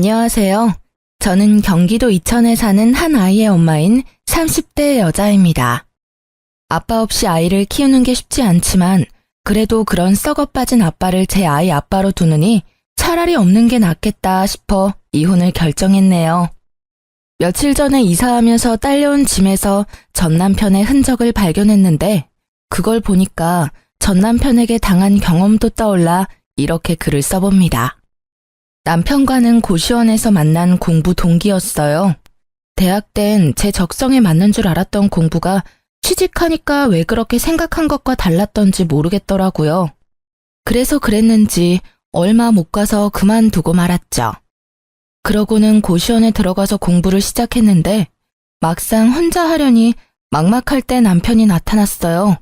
안녕하세요. 저는 경기도 이천에 사는 한 아이의 엄마인 30대 여자입니다. 아빠 없이 아이를 키우는 게 쉽지 않지만 그래도 그런 썩어 빠진 아빠를 제 아이 아빠로 두느니 차라리 없는 게 낫겠다 싶어 이혼을 결정했네요. 며칠 전에 이사하면서 딸려온 짐에서 전 남편의 흔적을 발견했는데 그걸 보니까 전 남편에게 당한 경험도 떠올라 이렇게 글을 써봅니다. 남편과는 고시원에서 만난 공부 동기였어요. 대학 땐 제 적성에 맞는 줄 알았던 공부가 취직하니까 왜 그렇게 생각한 것과 달랐던지 모르겠더라고요. 그래서 그랬는지 얼마 못 가서 그만두고 말았죠. 그러고는 고시원에 들어가서 공부를 시작했는데 막상 혼자 하려니 막막할 때 남편이 나타났어요.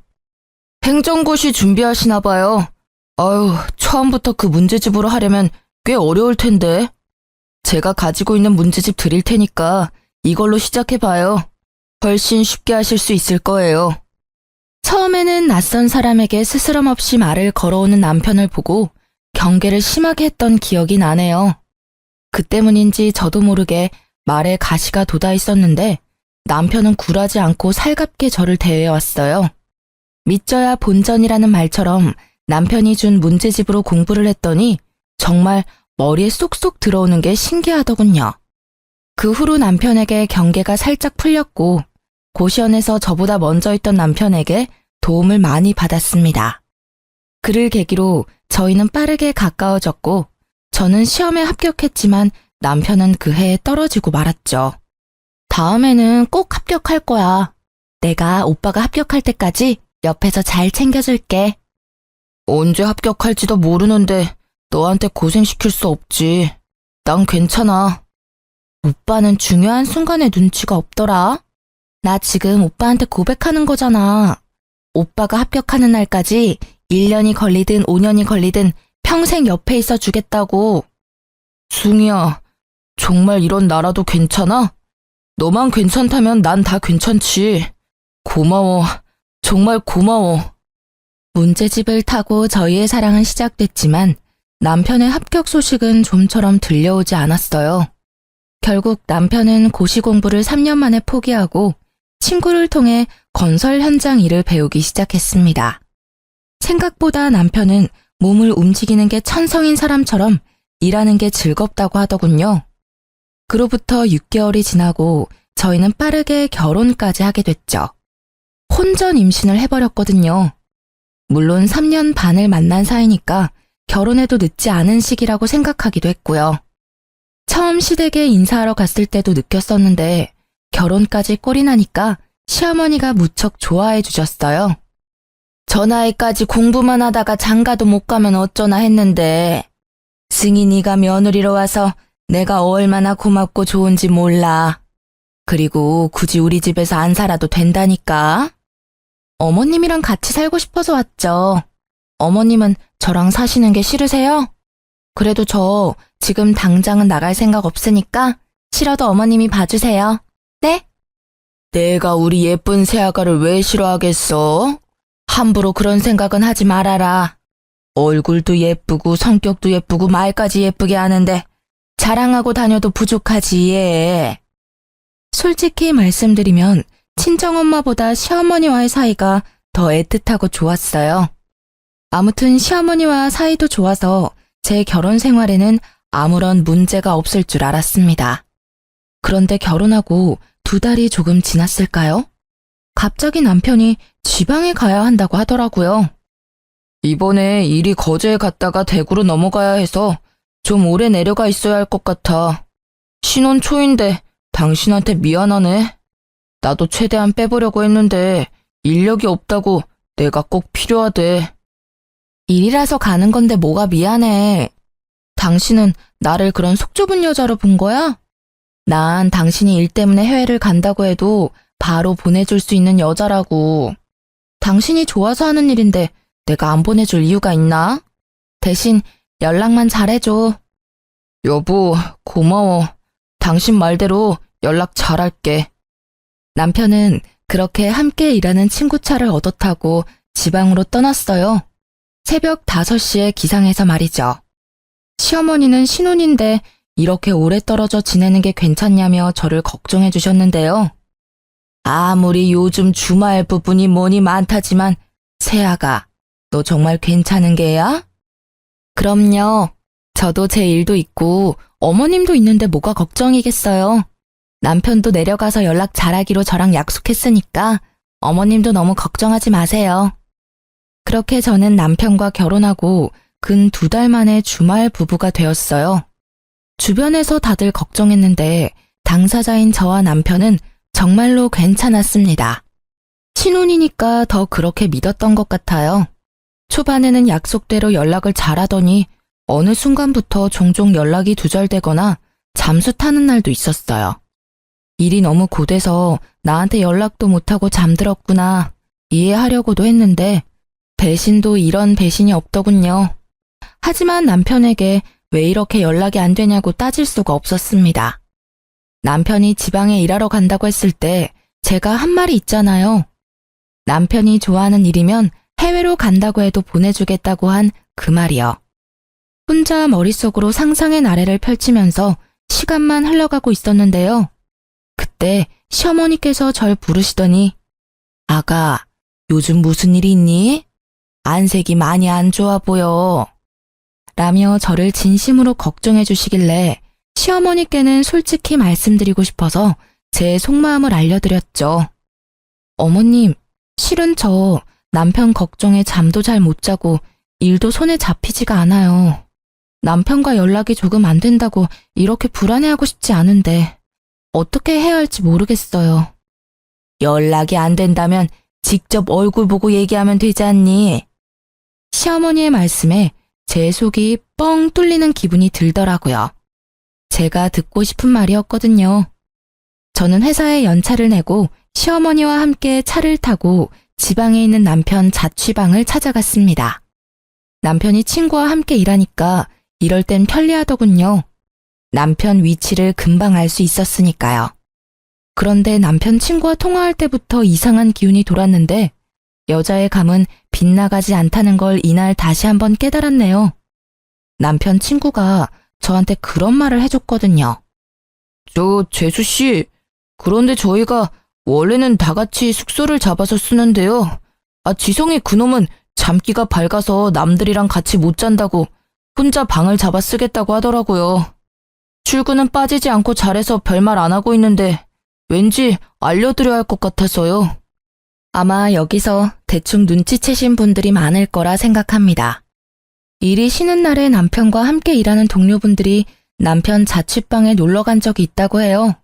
행정고시 준비하시나 봐요. 아유, 처음부터 그 문제집으로 하려면 꽤 어려울 텐데. 제가 가지고 있는 문제집 드릴 테니까 이걸로 시작해봐요. 훨씬 쉽게 하실 수 있을 거예요. 처음에는 낯선 사람에게 스스럼 없이 말을 걸어오는 남편을 보고 경계를 심하게 했던 기억이 나네요. 그 때문인지 저도 모르게 말에 가시가 돋아 있었는데 남편은 굴하지 않고 살갑게 저를 대해왔어요. 믿져야 본전이라는 말처럼 남편이 준 문제집으로 공부를 했더니 정말 머리에 쏙쏙 들어오는 게 신기하더군요. 그 후로 남편에게 경계가 살짝 풀렸고 고시원에서 저보다 먼저 있던 남편에게 도움을 많이 받았습니다. 그를 계기로 저희는 빠르게 가까워졌고 저는 시험에 합격했지만 남편은 그 해에 떨어지고 말았죠. 다음에는 꼭 합격할 거야. 내가 오빠가 합격할 때까지 옆에서 잘 챙겨줄게. 언제 합격할지도 모르는데 너한테 고생시킬 수 없지. 난 괜찮아. 오빠는 중요한 순간에 눈치가 없더라. 나 지금 오빠한테 고백하는 거잖아. 오빠가 합격하는 날까지 1년이 걸리든 5년이 걸리든 평생 옆에 있어 주겠다고. 숭이야, 정말 이런 나라도 괜찮아? 너만 괜찮다면 난 다 괜찮지. 고마워. 정말 고마워. 문제집을 타고 저희의 사랑은 시작됐지만 남편의 합격 소식은 좀처럼 들려오지 않았어요. 결국 남편은 고시 공부를 3년 만에 포기하고 친구를 통해 건설 현장 일을 배우기 시작했습니다. 생각보다 남편은 몸을 움직이는 게 천성인 사람처럼 일하는 게 즐겁다고 하더군요. 그로부터 6개월이 지나고 저희는 빠르게 결혼까지 하게 됐죠. 혼전 임신을 해버렸거든요. 물론 3년 반을 만난 사이니까 결혼해도 늦지 않은 시기라고 생각하기도 했고요. 처음 시댁에 인사하러 갔을 때도 느꼈었는데 결혼까지 꼴이 나니까 시어머니가 무척 좋아해 주셨어요. 저 나이까지 공부만 하다가 장가도 못 가면 어쩌나 했는데 승희 네가 며느리로 와서 내가 얼마나 고맙고 좋은지 몰라. 그리고 굳이 우리 집에서 안 살아도 된다니까. 어머님이랑 같이 살고 싶어서 왔죠. 어머님은 저랑 사시는 게 싫으세요? 그래도 저 지금 당장은 나갈 생각 없으니까 싫어도 어머님이 봐주세요. 네? 내가 우리 예쁜 새아가를 왜 싫어하겠어? 함부로 그런 생각은 하지 말아라. 얼굴도 예쁘고 성격도 예쁘고 말까지 예쁘게 하는데 자랑하고 다녀도 부족하지 얘. 솔직히 말씀드리면 친정엄마보다 시어머니와의 사이가 더 애틋하고 좋았어요. 아무튼 시어머니와 사이도 좋아서 제 결혼 생활에는 아무런 문제가 없을 줄 알았습니다. 그런데 결혼하고 2달이 조금 지났을까요? 갑자기 남편이 지방에 가야 한다고 하더라고요. 이번에 일이 거제에 갔다가 대구로 넘어가야 해서 좀 오래 내려가 있어야 할 것 같아. 신혼 초인데 당신한테 미안하네. 나도 최대한 빼보려고 했는데 인력이 없다고 내가 꼭 필요하대. 일이라서 가는 건데 뭐가 미안해. 당신은 나를 그런 속 좁은 여자로 본 거야? 난 당신이 일 때문에 해외를 간다고 해도 바로 보내줄 수 있는 여자라고. 당신이 좋아서 하는 일인데 내가 안 보내줄 이유가 있나? 대신 연락만 잘해줘. 여보, 고마워. 당신 말대로 연락 잘할게. 남편은 그렇게 함께 일하는 친구 차를 얻어 타고 지방으로 떠났어요. 새벽 5시에 기상해서 말이죠. 시어머니는 신혼인데 이렇게 오래 떨어져 지내는 게 괜찮냐며 저를 걱정해 주셨는데요. 아무리 요즘 주말 부분이 뭐니 많다지만 세아가 너 정말 괜찮은 게야? 그럼요. 저도 제 일도 있고 어머님도 있는데 뭐가 걱정이겠어요. 남편도 내려가서 연락 잘하기로 저랑 약속했으니까 어머님도 너무 걱정하지 마세요. 그렇게 저는 남편과 결혼하고 근 2달 만에 주말 부부가 되었어요. 주변에서 다들 걱정했는데 당사자인 저와 남편은 정말로 괜찮았습니다. 신혼이니까 더 그렇게 믿었던 것 같아요. 초반에는 약속대로 연락을 잘하더니 어느 순간부터 종종 연락이 두절되거나 잠수 타는 날도 있었어요. 일이 너무 고돼서 나한테 연락도 못하고 잠들었구나 이해하려고도 했는데 배신도 이런 배신이 없더군요. 하지만 남편에게 왜 이렇게 연락이 안 되냐고 따질 수가 없었습니다. 남편이 지방에 일하러 간다고 했을 때 제가 한 말이 있잖아요. 남편이 좋아하는 일이면 해외로 간다고 해도 보내주겠다고 한 그 말이요. 혼자 머릿속으로 상상의 나래를 펼치면서 시간만 흘러가고 있었는데요. 그때 시어머니께서 절 부르시더니 아가, 요즘 무슨 일이 있니? 안색이 많이 안 좋아 보여. 라며 저를 진심으로 걱정해 주시길래 시어머니께는 솔직히 말씀드리고 싶어서 제 속마음을 알려드렸죠. 어머님, 실은 저 남편 걱정에 잠도 잘 못 자고 일도 손에 잡히지가 않아요. 남편과 연락이 조금 안 된다고 이렇게 불안해하고 싶지 않은데 어떻게 해야 할지 모르겠어요. 연락이 안 된다면 직접 얼굴 보고 얘기하면 되지 않니? 시어머니의 말씀에 제 속이 뻥 뚫리는 기분이 들더라고요. 제가 듣고 싶은 말이었거든요. 저는 회사에 연차를 내고 시어머니와 함께 차를 타고 지방에 있는 남편 자취방을 찾아갔습니다. 남편이 친구와 함께 일하니까 이럴 땐 편리하더군요. 남편 위치를 금방 알 수 있었으니까요. 그런데 남편 친구와 통화할 때부터 이상한 기운이 돌았는데 여자의 감은 빗나가지 않다는 걸 이날 다시 한번 깨달았네요. 남편 친구가 저한테 그런 말을 해줬거든요. 재수씨, 그런데 저희가 원래는 다 같이 숙소를 잡아서 쓰는데요. 지성이 그놈은 잠기가 밝아서 남들이랑 같이 못 잔다고 혼자 방을 잡아 쓰겠다고 하더라고요. 출근은 빠지지 않고 잘해서 별말 안 하고 있는데 왠지 알려드려야 할 것 같아서요. 아마 여기서 대충 눈치채신 분들이 많을 거라 생각합니다. 일이 쉬는 날에 남편과 함께 일하는 동료분들이 남편 자취방에 놀러 간 적이 있다고 해요.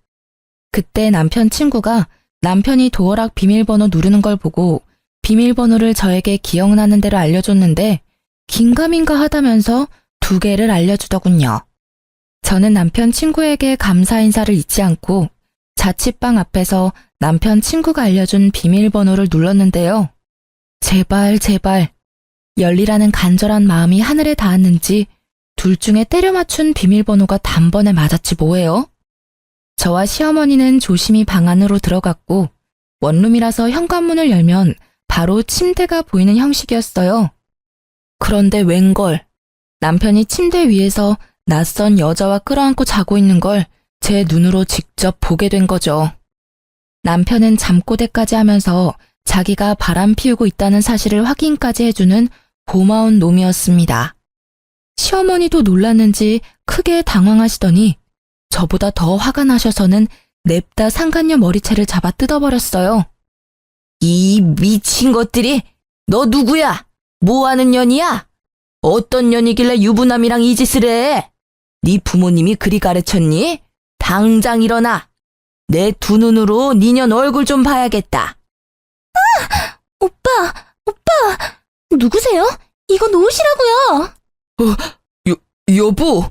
그때 남편 친구가 남편이 도어락 비밀번호 누르는 걸 보고 비밀번호를 저에게 기억나는 대로 알려줬는데 긴가민가 하다면서 2개를 알려주더군요. 저는 남편 친구에게 감사 인사를 잊지 않고 자취방 앞에서 남편 친구가 알려준 비밀번호를 눌렀는데요. 제발 열리라는 간절한 마음이 하늘에 닿았는지 둘 중에 때려 맞춘 비밀번호가 단번에 맞았지 뭐예요? 저와 시어머니는 조심히 방 안으로 들어갔고 원룸이라서 현관문을 열면 바로 침대가 보이는 형식이었어요. 그런데 웬걸, 남편이 침대 위에서 낯선 여자와 끌어안고 자고 있는 걸 제 눈으로 직접 보게 된 거죠. 남편은 잠꼬대까지 하면서 자기가 바람 피우고 있다는 사실을 확인까지 해주는 고마운 놈이었습니다. 시어머니도 놀랐는지 크게 당황하시더니 저보다 더 화가 나셔서는 냅다 상간녀 머리채를 잡아 뜯어버렸어요. 이 미친 것들이, 너 누구야? 뭐하는 년이야? 어떤 년이길래 유부남이랑 이 짓을 해? 네 부모님이 그리 가르쳤니? 당장 일어나. 내 2눈으로 니년 얼굴 좀 봐야겠다. 오빠, 누구세요? 이거 놓으시라고요. 여보,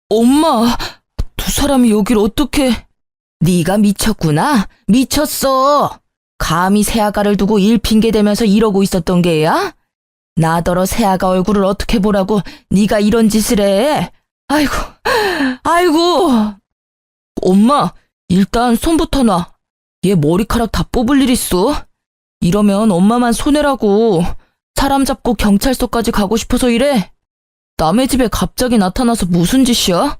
엄마, 2사람이 여길 어떻게... 네가 미쳤구나. 미쳤어. 감히 새아가를 두고 일 핑계대면서 이러고 있었던 게야? 나더러 새아가 얼굴을 어떻게 보라고 네가 이런 짓을 해. 아이고. 엄마, 일단 손부터 놔. 얘 머리카락 다 뽑을 일 있어. 이러면 엄마만 손해라고. 사람 잡고 경찰서까지 가고 싶어서 이래? 남의 집에 갑자기 나타나서 무슨 짓이야?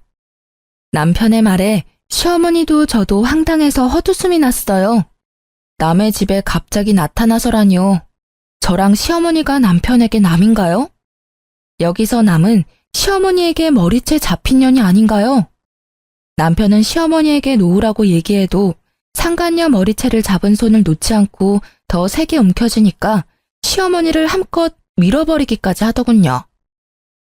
남편의 말에 시어머니도 저도 황당해서 헛웃음이 났어요. 남의 집에 갑자기 나타나서라니요. 저랑 시어머니가 남편에게 남인가요? 여기서 남은 시어머니에게 머리채 잡힌 년이 아닌가요? 남편은 시어머니에게 놓으라고 얘기해도 상간녀 머리채를 잡은 손을 놓지 않고 더 세게 움켜쥐니까 시어머니를 함껏 밀어버리기까지 하더군요.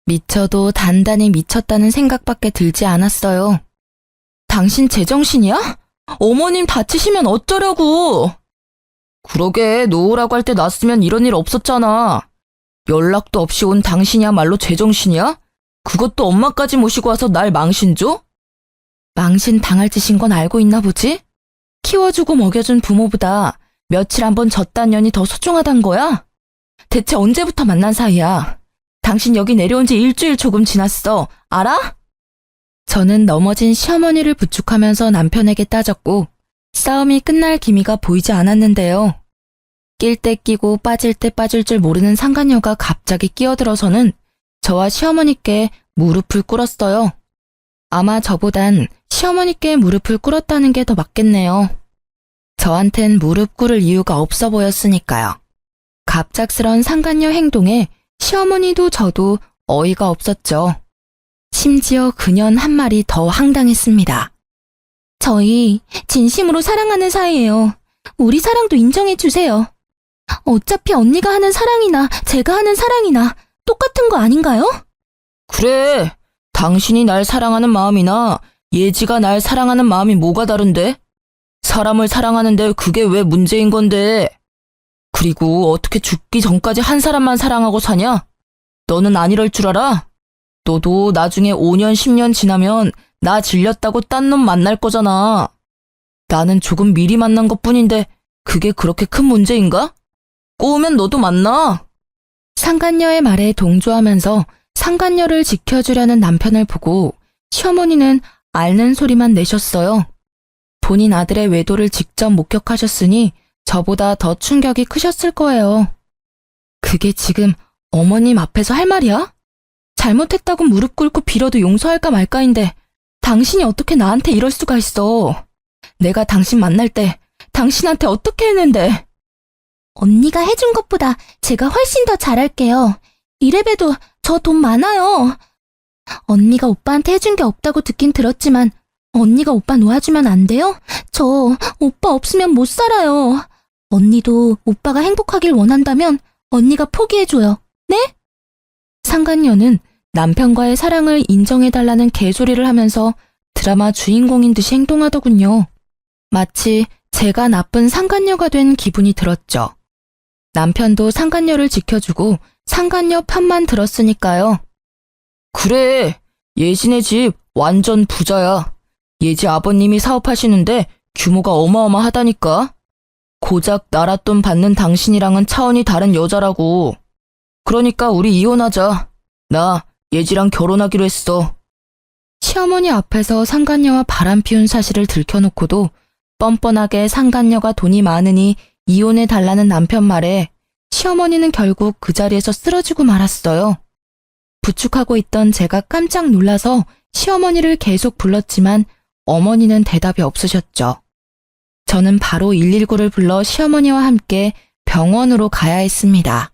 미쳐도 단단히 미쳤다는 생각밖에 들지 않았어요. 당신 제정신이야? 어머님 다치시면 어쩌려고? 그러게, 놓으라고 할 때 놨으면 이런 일 없었잖아. 연락도 없이 온 당신이야말로 제정신이야? 그것도 엄마까지 모시고 와서 날 망신 줘? 망신 당할 짓인 건 알고 있나 보지? 키워주고 먹여준 부모보다 며칠 한번 졌단 년이 더 소중하단 거야? 대체 언제부터 만난 사이야? 당신 여기 내려온 지 일주일 조금 지났어. 알아? 저는 넘어진 시어머니를 부축하면서 남편에게 따졌고 싸움이 끝날 기미가 보이지 않았는데요. 낄 때 끼고 빠질 때 빠질 줄 모르는 상간녀가 갑자기 끼어들어서는 저와 시어머니께 무릎을 꿇었어요. 아마 저보단 시어머니께 무릎을 꿇었다는 게 더 맞겠네요. 저한텐 무릎 꿇을 이유가 없어 보였으니까요. 갑작스런 상간녀 행동에 시어머니도 저도 어이가 없었죠. 심지어 그년 한 말이 더 황당했습니다. 저희 진심으로 사랑하는 사이예요. 우리 사랑도 인정해 주세요. 어차피 언니가 하는 사랑이나 제가 하는 사랑이나 똑같은 거 아닌가요? 그래, 당신이 날 사랑하는 마음이나 예지가 날 사랑하는 마음이 뭐가 다른데? 사람을 사랑하는데 그게 왜 문제인 건데? 그리고 어떻게 죽기 전까지 한 사람만 사랑하고 사냐? 너는 안 이럴 줄 알아? 너도 나중에 5년, 10년 지나면 나 질렸다고 딴 놈 만날 거잖아. 나는 조금 미리 만난 것뿐인데 그게 그렇게 큰 문제인가? 꼬우면 너도 만나. 상간녀의 말에 동조하면서 상간녀를 지켜주려는 남편을 보고 시어머니는 앓는 소리만 내셨어요. 본인 아들의 외도를 직접 목격하셨으니 저보다 더 충격이 크셨을 거예요. 그게 지금 어머님 앞에서 할 말이야? 잘못했다고 무릎 꿇고 빌어도 용서할까 말까인데 당신이 어떻게 나한테 이럴 수가 있어. 내가 당신 만날 때 당신한테 어떻게 했는데. 언니가 해준 것보다 제가 훨씬 더 잘할게요. 이래봬도 저 돈 많아요. 언니가 오빠한테 해준 게 없다고 듣긴 들었지만 언니가 오빠 놓아주면 안 돼요? 저 오빠 없으면 못 살아요. 언니도 오빠가 행복하길 원한다면 언니가 포기해줘요. 네? 상간녀는 남편과의 사랑을 인정해달라는 개소리를 하면서 드라마 주인공인 듯이 행동하더군요. 마치 제가 나쁜 상간녀가 된 기분이 들었죠. 남편도 상간녀를 지켜주고 상간녀 편만 들었으니까요. 그래, 예진의 집 완전 부자야. 예지 아버님이 사업하시는데 규모가 어마어마하다니까. 고작 나라 돈 받는 당신이랑은 차원이 다른 여자라고. 그러니까 우리 이혼하자. 나 예지랑 결혼하기로 했어. 시어머니 앞에서 상간녀와 바람 피운 사실을 들켜놓고도 뻔뻔하게 상간녀가 돈이 많으니 이혼해달라는 남편 말에 시어머니는 결국 그 자리에서 쓰러지고 말았어요. 부축하고 있던 제가 깜짝 놀라서 시어머니를 계속 불렀지만 어머니는 대답이 없으셨죠. 저는 바로 119를 불러 시어머니와 함께 병원으로 가야 했습니다.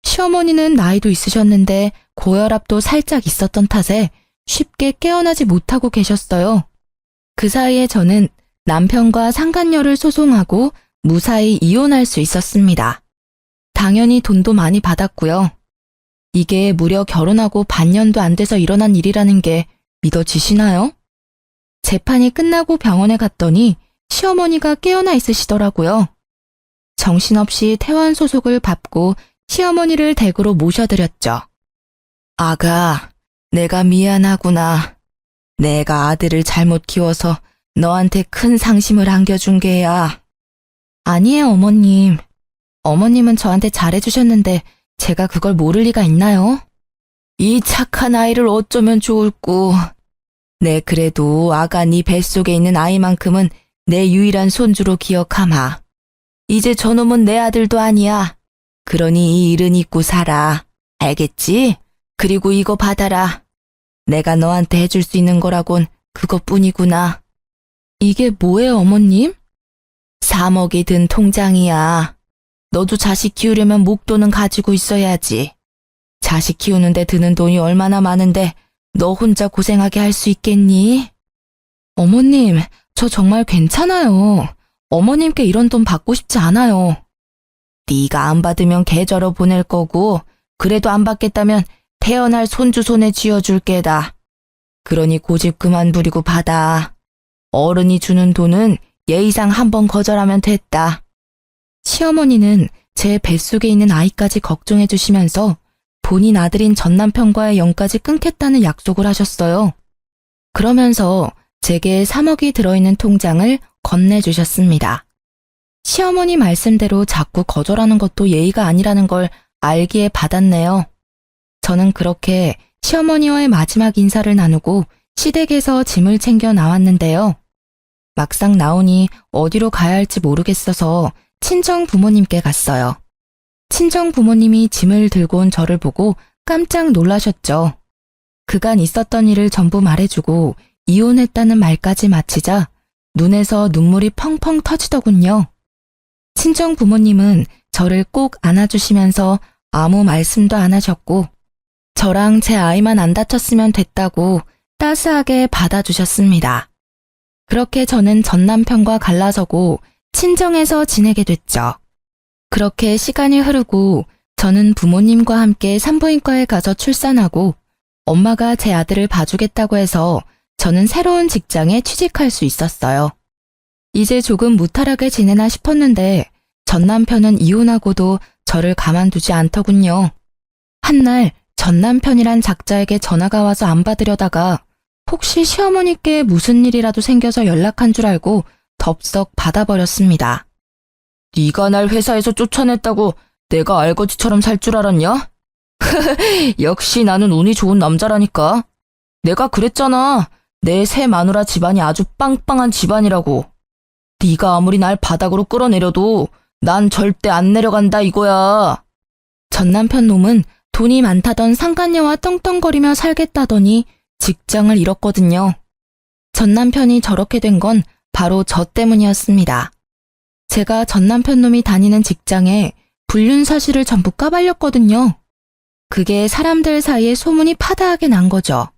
시어머니는 나이도 있으셨는데 고혈압도 살짝 있었던 탓에 쉽게 깨어나지 못하고 계셨어요. 그 사이에 저는 남편과 상간녀를 소송하고 무사히 이혼할 수 있었습니다. 당연히 돈도 많이 받았고요. 이게 무려 결혼하고 반년도 안 돼서 일어난 일이라는 게 믿어지시나요? 재판이 끝나고 병원에 갔더니 시어머니가 깨어나 있으시더라고요. 정신없이 퇴원 소속을 밟고 시어머니를 댁으로 모셔드렸죠. 아가, 내가 미안하구나. 내가 아들을 잘못 키워서 너한테 큰 상심을 안겨준 게야. 아니에요, 어머님. 어머님은 저한테 잘해주셨는데 제가 그걸 모를 리가 있나요? 이 착한 아이를 어쩌면 좋을꼬. 네, 그래도 아가 네 뱃속에 있는 아이만큼은 내 유일한 손주로 기억하마. 이제 저놈은 내 아들도 아니야. 그러니 이 일은 잊고 살아. 알겠지? 그리고 이거 받아라. 내가 너한테 해줄 수 있는 거라곤 그것뿐이구나. 이게 뭐예요, 어머님? 3억이 든 통장이야. 너도 자식 키우려면 목돈은 가지고 있어야지. 자식 키우는데 드는 돈이 얼마나 많은데 너 혼자 고생하게 할 수 있겠니? 어머님, 저 정말 괜찮아요. 어머님께 이런 돈 받고 싶지 않아요. 네가 안 받으면 계좌로 보낼 거고 그래도 안 받겠다면 태어날 손주 손에 쥐어줄 게다. 그러니 고집 그만 부리고 받아. 어른이 주는 돈은 예의상 한 번 거절하면 됐다. 시어머니는 제 뱃속에 있는 아이까지 걱정해 주시면서 본인 아들인 전 남편과의 연까지 끊겠다는 약속을 하셨어요. 그러면서 제게 3억이 들어있는 통장을 건네주셨습니다. 시어머니 말씀대로 자꾸 거절하는 것도 예의가 아니라는 걸 알기에 받았네요. 저는 그렇게 시어머니와의 마지막 인사를 나누고 시댁에서 짐을 챙겨 나왔는데요. 막상 나오니 어디로 가야 할지 모르겠어서 친정 부모님께 갔어요. 친정 부모님이 짐을 들고 온 저를 보고 깜짝 놀라셨죠. 그간 있었던 일을 전부 말해주고 이혼했다는 말까지 마치자 눈에서 눈물이 펑펑 터지더군요. 친정 부모님은 저를 꼭 안아주시면서 아무 말씀도 안 하셨고 저랑 제 아이만 안 다쳤으면 됐다고 따스하게 받아주셨습니다. 그렇게 저는 전 남편과 갈라서고 친정에서 지내게 됐죠. 그렇게 시간이 흐르고 저는 부모님과 함께 산부인과에 가서 출산하고 엄마가 제 아들을 봐주겠다고 해서 저는 새로운 직장에 취직할 수 있었어요. 이제 조금 무탈하게 지내나 싶었는데 전 남편은 이혼하고도 저를 가만두지 않더군요. 한날 전 남편이란 작자에게 전화가 와서 안 받으려다가 혹시 시어머니께 무슨 일이라도 생겨서 연락한 줄 알고 덥석 받아버렸습니다. 네가 날 회사에서 쫓아냈다고 내가 알거지처럼 살 줄 알았냐? 역시 나는 운이 좋은 남자라니까. 내가 그랬잖아. 내 새 마누라 집안이 아주 빵빵한 집안이라고. 네가 아무리 날 바닥으로 끌어내려도 난 절대 안 내려간다 이거야. 전 남편 놈은 돈이 많다던 상간녀와 떵떵거리며 살겠다더니 직장을 잃었거든요. 전 남편이 저렇게 된 건 바로 저 때문이었습니다. 제가 전 남편 놈이 다니는 직장에 불륜 사실을 전부 까발렸거든요. 그게 사람들 사이에 소문이 파다하게 난 거죠.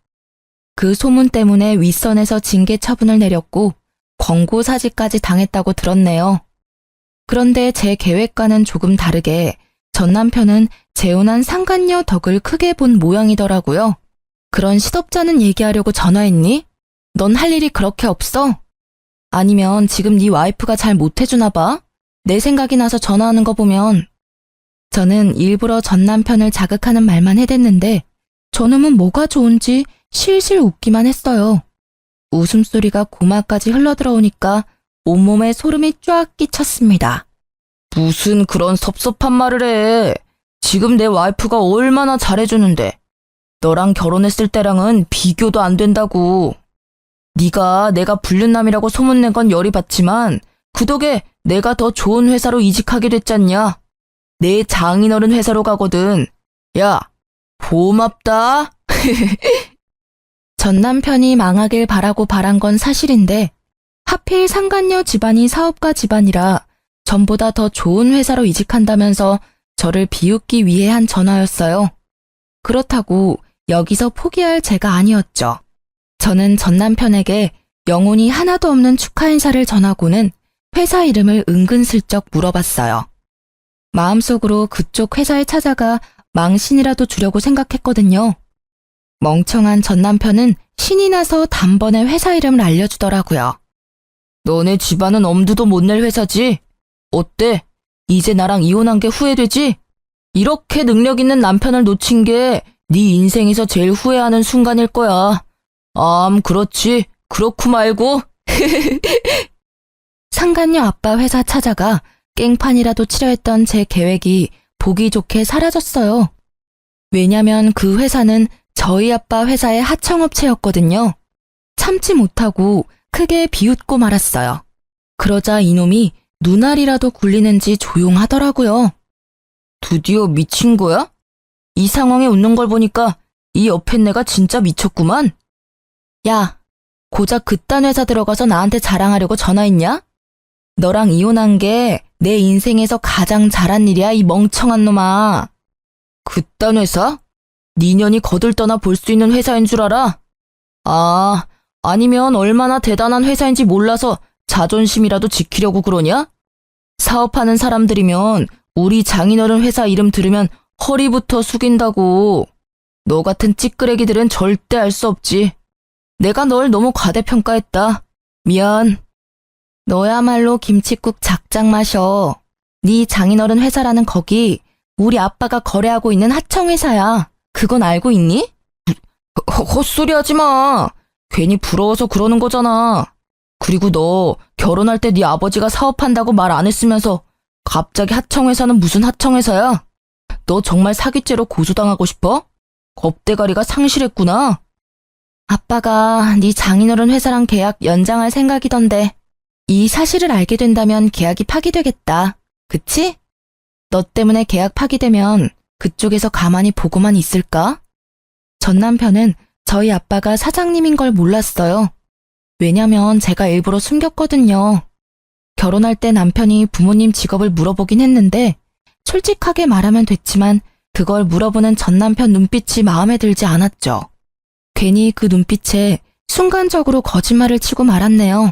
그 소문 때문에 윗선에서 징계 처분을 내렸고 권고 사직까지 당했다고 들었네요. 그런데 제 계획과는 조금 다르게 전 남편은 재혼한 상간녀 덕을 크게 본 모양이더라고요. 그런 시덥잖은 얘기하려고 전화했니? 넌 할 일이 그렇게 없어? 아니면 지금 네 와이프가 잘 못해주나 봐? 내 생각이 나서 전화하는 거 보면. 저는 일부러 전 남편을 자극하는 말만 해댔는데 저놈은 뭐가 좋은지 실실 웃기만 했어요. 웃음소리가 고마까지 흘러들어오니까 온몸에 소름이 쫙 끼쳤습니다. 무슨 그런 섭섭한 말을 해. 지금 내 와이프가 얼마나 잘해주는데. 너랑 결혼했을 때랑은 비교도 안 된다고. 네가 내가 불륜남이라고 소문낸 건 열이 받지만 그 덕에 내가 더 좋은 회사로 이직하게 됐잖냐. 내 장인어른 회사로 가거든. 야, 고맙다. 전 남편이 망하길 바라고 바란 건 사실인데 하필 상간녀 집안이 사업가 집안이라 전보다 더 좋은 회사로 이직한다면서 저를 비웃기 위해 한 전화였어요. 그렇다고 여기서 포기할 제가 아니었죠. 저는 전 남편에게 영혼이 하나도 없는 축하 인사를 전하고는 회사 이름을 은근슬쩍 물어봤어요. 마음속으로 그쪽 회사에 찾아가 망신이라도 주려고 생각했거든요. 멍청한 전 남편은 신이 나서 단번에 회사 이름을 알려주더라고요. 너네 집안은 엄두도 못 낼 회사지? 어때? 이제 나랑 이혼한 게 후회되지? 이렇게 능력 있는 남편을 놓친 게 네 인생에서 제일 후회하는 순간일 거야. 그렇지. 그렇고 말고. 상간녀 아빠 회사 찾아가 깽판이라도 치려 했던 제 계획이 보기 좋게 사라졌어요. 왜냐면 그 회사는 저희 아빠 회사의 하청업체였거든요. 참지 못하고 크게 비웃고 말았어요. 그러자 이놈이 눈알이라도 굴리는지 조용하더라고요. 드디어 미친 거야? 이 상황에 웃는 걸 보니까 이 옆에 내가 진짜 미쳤구만. 야, 고작 그딴 회사 들어가서 나한테 자랑하려고 전화했냐? 너랑 이혼한 게 내 인생에서 가장 잘한 일이야, 이 멍청한 놈아. 그딴 회사? 네 년이 거들떠나 볼 수 있는 회사인 줄 알아? 아, 아니면 얼마나 대단한 회사인지 몰라서 자존심이라도 지키려고 그러냐? 사업하는 사람들이면 우리 장인어른 회사 이름 들으면 허리부터 숙인다고. 너 같은 찌끄레기들은 절대 알 수 없지. 내가 널 너무 과대평가했다. 미안. 너야말로 김칫국 작작 마셔. 네 장인어른 회사라는 거기 우리 아빠가 거래하고 있는 하청회사야. 그건 알고 있니? 헛소리 하지 마. 괜히 부러워서 그러는 거잖아. 그리고 너 결혼할 때 네 아버지가 사업한다고 말 안 했으면서 갑자기 하청회사는 무슨 하청회사야? 너 정말 사기죄로 고소당하고 싶어? 겁대가리가 상실했구나. 아빠가 네 장인어른 회사랑 계약 연장할 생각이던데 이 사실을 알게 된다면 계약이 파기되겠다. 그치? 너 때문에 계약 파기되면 그쪽에서 가만히 보고만 있을까? 전 남편은 저희 아빠가 사장님인 걸 몰랐어요. 왜냐면 제가 일부러 숨겼거든요. 결혼할 때 남편이 부모님 직업을 물어보긴 했는데 솔직하게 말하면 됐지만 그걸 물어보는 전 남편 눈빛이 마음에 들지 않았죠. 괜히 그 눈빛에 순간적으로 거짓말을 치고 말았네요.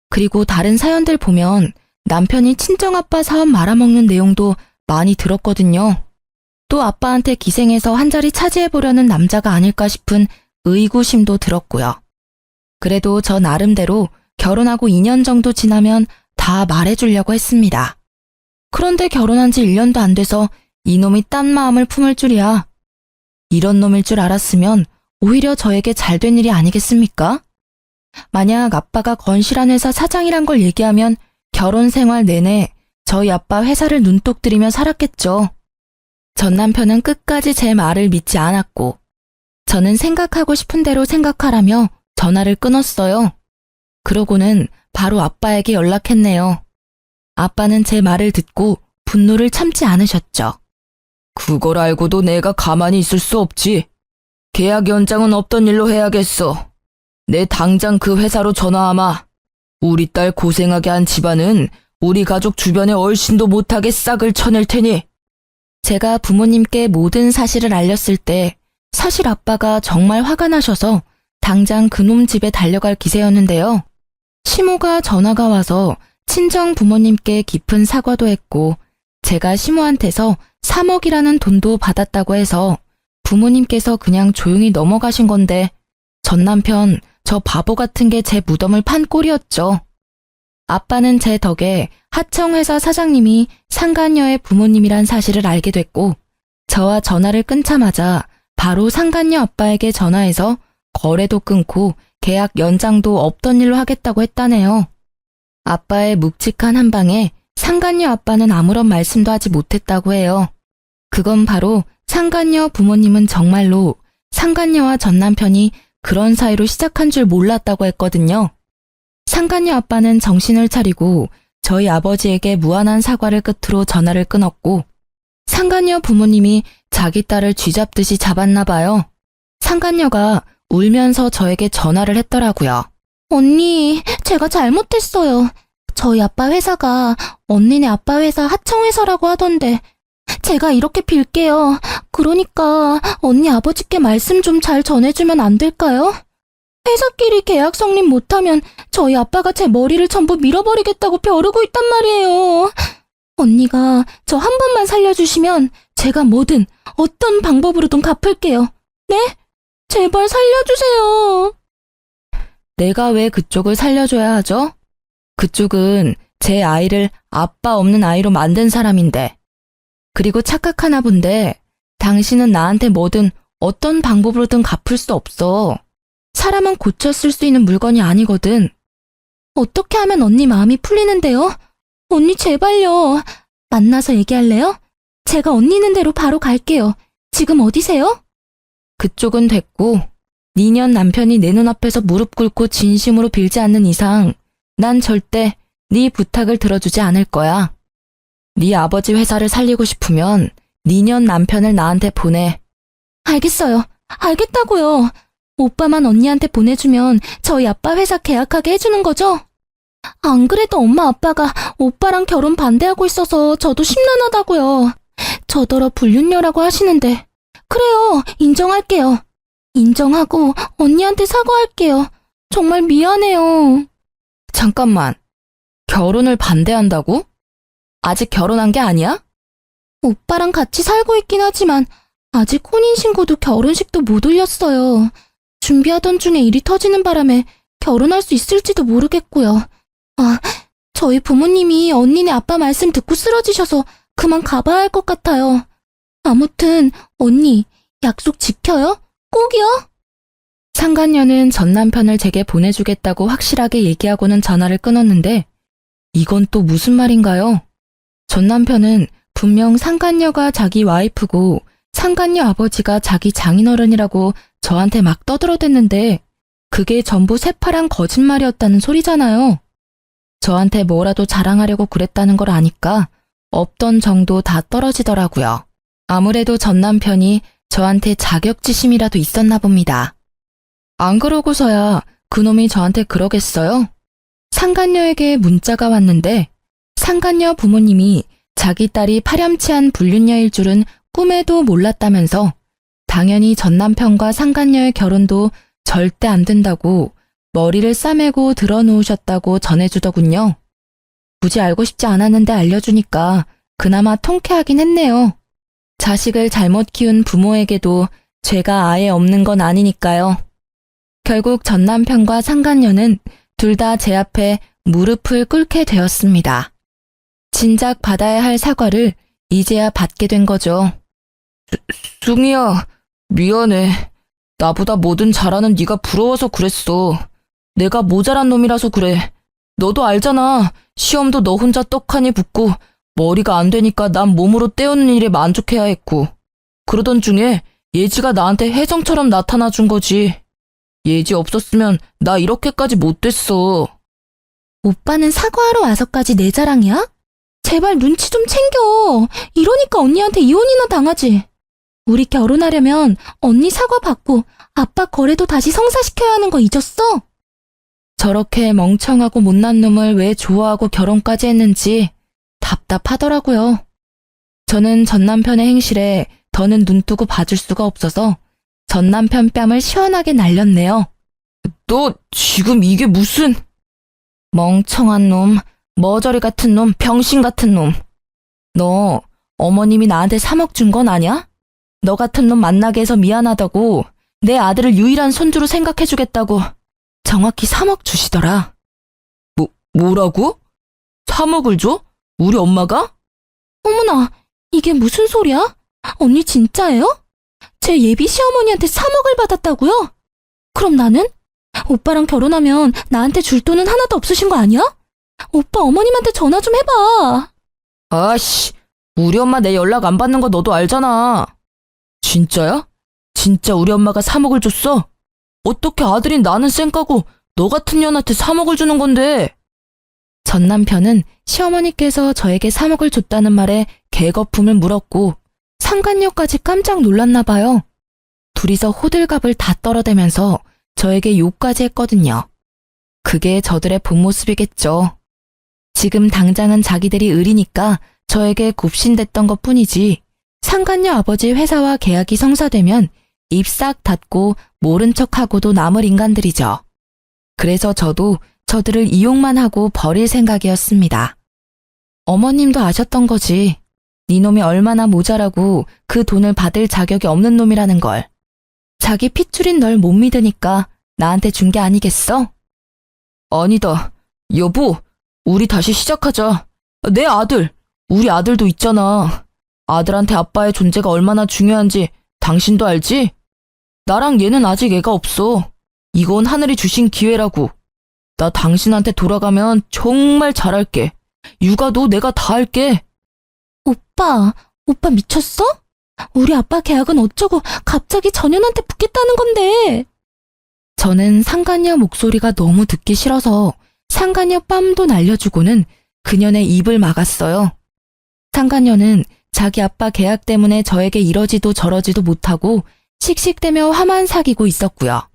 그리고 다른 사연들 보면 남편이 친정아빠 사업 말아먹는 내용도 많이 들었거든요. 또 아빠한테 기생해서 한 자리 차지해보려는 남자가 아닐까 싶은 의구심도 들었고요. 그래도 저 나름대로 결혼하고 2년 정도 지나면 다 말해주려고 했습니다. 그런데 결혼한 지 1년도 안 돼서 이놈이 딴 마음을 품을 줄이야. 이런 놈일 줄 알았으면 오히려 저에게 잘된 일이 아니겠습니까? 만약 아빠가 건실한 회사 사장이란 걸 얘기하면 결혼 생활 내내 저희 아빠 회사를 눈독 들이며 살았겠죠. 전 남편은 끝까지 제 말을 믿지 않았고 저는 생각하고 싶은 대로 생각하라며 전화를 끊었어요. 그러고는 바로 아빠에게 연락했네요. 아빠는 제 말을 듣고 분노를 참지 않으셨죠. 그걸 알고도 내가 가만히 있을 수 없지. 계약 연장은 없던 일로 해야겠어. 내 당장 그 회사로 전화하마. 우리 딸 고생하게 한 집안은 우리 가족 주변에 얼씬도 못하게 싹을 쳐낼 테니. 제가 부모님께 모든 사실을 알렸을 때 사실 아빠가 정말 화가 나셔서 당장 그놈 집에 달려갈 기세였는데요. 시모가 전화가 와서 친정 부모님께 깊은 사과도 했고 제가 시모한테서 3억이라는 돈도 받았다고 해서 부모님께서 그냥 조용히 넘어가신 건데 전 남편 저 바보 같은 게 제 무덤을 판 꼴이었죠. 아빠는 제 덕에 하청회사 사장님이 상간녀의 부모님이란 사실을 알게 됐고 저와 전화를 끊자마자 바로 상간녀 아빠에게 전화해서 거래도 끊고 계약 연장도 없던 일로 하겠다고 했다네요. 아빠의 묵직한 한방에 상간녀 아빠는 아무런 말씀도 하지 못했다고 해요. 그건 바로 상간녀 부모님은 정말로 상간녀와 전 남편이 그런 사이로 시작한 줄 몰랐다고 했거든요. 상간녀 아빠는 정신을 차리고 저희 아버지에게 무한한 사과를 끝으로 전화를 끊었고 상간녀 부모님이 자기 딸을 쥐잡듯이 잡았나 봐요. 상간녀가 울면서 저에게 전화를 했더라고요. 언니, 제가 잘못했어요. 저희 아빠 회사가 언니네 아빠 회사 하청회사라고 하던데 제가 이렇게 빌게요. 그러니까 언니 아버지께 말씀 좀 잘 전해주면 안 될까요? 회사끼리 계약 성립 못하면 저희 아빠가 제 머리를 전부 밀어버리겠다고 벼르고 있단 말이에요. 언니가 저 한 번만 살려주시면 제가 뭐든 어떤 방법으로든 갚을게요. 네? 제발 살려주세요. 내가 왜 그쪽을 살려줘야 하죠? 그쪽은 제 아이를 아빠 없는 아이로 만든 사람인데. 그리고 착각하나 본데 당신은 나한테 뭐든 어떤 방법으로든 갚을 수 없어. 사람은 고쳐 쓸 수 있는 물건이 아니거든. 어떻게 하면 언니 마음이 풀리는데요? 언니 제발요. 만나서 얘기할래요? 제가 언니 있는 대로 바로 갈게요. 지금 어디세요? 그쪽은 됐고 니년 남편이 내 눈앞에서 무릎 꿇고 진심으로 빌지 않는 이상 난 절대 네 부탁을 들어주지 않을 거야. 네 아버지 회사를 살리고 싶으면 니년 남편을 나한테 보내. 알겠어요. 알겠다고요. 오빠만 언니한테 보내주면 저희 아빠 회사 계약하게 해주는 거죠? 안 그래도 엄마 아빠가 오빠랑 결혼 반대하고 있어서 저도 심란하다고요. 저더러 불륜녀라고 하시는데. 그래요, 인정할게요. 인정하고 언니한테 사과할게요. 정말 미안해요. 잠깐만. 결혼을 반대한다고? 아직 결혼한 게 아니야? 오빠랑 같이 살고 있긴 하지만 아직 혼인신고도 결혼식도 못 올렸어요. 준비하던 중에 일이 터지는 바람에 결혼할 수 있을지도 모르겠고요. 아, 저희 부모님이 언니네 아빠 말씀 듣고 쓰러지셔서 그만 가봐야 할 것 같아요. 아무튼 언니 약속 지켜요? 꼭이요? 상간녀는 전 남편을 제게 보내주겠다고 확실하게 얘기하고는 전화를 끊었는데 이건 또 무슨 말인가요? 전 남편은 분명 상간녀가 자기 와이프고 상간녀 아버지가 자기 장인어른이라고 저한테 막 떠들어댔는데 그게 전부 새파란 거짓말이었다는 소리잖아요. 저한테 뭐라도 자랑하려고 그랬다는 걸 아니까 없던 정도 다 떨어지더라고요. 아무래도 전 남편이 저한테 자격지심이라도 있었나 봅니다. 안 그러고서야 그놈이 저한테 그러겠어요? 상간녀에게 문자가 왔는데 상간녀 부모님이 자기 딸이 파렴치한 불륜녀일 줄은 꿈에도 몰랐다면서 당연히 전 남편과 상간녀의 결혼도 절대 안 된다고 머리를 싸매고 들어놓으셨다고 전해주더군요. 굳이 알고 싶지 않았는데 알려주니까 그나마 통쾌하긴 했네요. 자식을 잘못 키운 부모에게도 죄가 아예 없는 건 아니니까요. 결국 전 남편과 상간녀는 둘 다 제 앞에 무릎을 꿇게 되었습니다. 진작 받아야 할 사과를 이제야 받게 된 거죠. 숭이야, 미안해. 나보다 뭐든 잘하는 네가 부러워서 그랬어. 내가 모자란 놈이라서 그래. 너도 알잖아. 시험도 너 혼자 떡하니 붙고 머리가 안 되니까 난 몸으로 때우는 일에 만족해야 했고. 그러던 중에 예지가 나한테 혜정처럼 나타나 준 거지. 예지 없었으면 나 이렇게까지 못 됐어. 오빠는 사과하러 와서까지 내 자랑이야? 제발 눈치 좀 챙겨. 이러니까 언니한테 이혼이나 당하지. 우리 결혼하려면 언니 사과 받고 아빠 거래도 다시 성사시켜야 하는 거 잊었어? 저렇게 멍청하고 못난 놈을 왜 좋아하고 결혼까지 했는지 답답하더라고요. 저는 전 남편의 행실에 더는 눈뜨고 봐줄 수가 없어서 전 남편 뺨을 시원하게 날렸네요. 너 지금 이게 무슨... 멍청한 놈, 머저리 같은 놈, 병신 같은 놈. 너 어머님이 나한테 3억 준 건 아냐? 너 같은 놈 만나게 해서 미안하다고 내 아들을 유일한 손주로 생각해주겠다고 정확히 3억 주시더라. 뭐라고? 3억을 줘? 우리 엄마가? 어머나, 이게 무슨 소리야? 언니 진짜예요? 제 예비 시어머니한테 3억을 받았다고요? 그럼 나는? 오빠랑 결혼하면 나한테 줄 돈은 하나도 없으신 거 아니야? 오빠 어머님한테 전화 좀 해봐. 아씨, 우리 엄마 내 연락 안 받는 거 너도 알잖아. 진짜야? 진짜 우리 엄마가 3억을 줬어? 어떻게 아들인 나는 쌩까고 너 같은 년한테 3억을 주는 건데? 전 남편은 시어머니께서 저에게 3억을 줬다는 말에 개거품을 물었고 상간녀까지 깜짝 놀랐나 봐요. 둘이서 호들갑을 다 떨어대면서 저에게 욕까지 했거든요. 그게 저들의 본 모습이겠죠. 지금 당장은 자기들이 을이니까 저에게 굽신댔던 것뿐이지 상간녀 아버지 회사와 계약이 성사되면 입 싹 닫고 모른 척하고도 남을 인간들이죠. 그래서 저도 저들을 이용만 하고 버릴 생각이었습니다. 어머님도 아셨던 거지. 네 놈이 얼마나 모자라고 그 돈을 받을 자격이 없는 놈이라는 걸. 자기 핏줄인 널 못 믿으니까 나한테 준 게 아니겠어? 아니다. 여보, 우리 다시 시작하자. 내 아들, 우리 아들도 있잖아. 아들한테 아빠의 존재가 얼마나 중요한지 당신도 알지? 나랑 얘는 아직 애가 없어. 이건 하늘이 주신 기회라고. 나 당신한테 돌아가면 정말 잘할게. 육아도 내가 다 할게. 오빠 미쳤어? 우리 아빠 계약은 어쩌고 갑자기 전현한테 붙겠다는 건데. 저는 상간녀 목소리가 너무 듣기 싫어서 상간녀 뺨도 날려주고는 그년의 입을 막았어요. 상간녀는 자기 아빠 계약 때문에 저에게 이러지도 저러지도 못하고 씩씩대며 화만 사귀고 있었고요.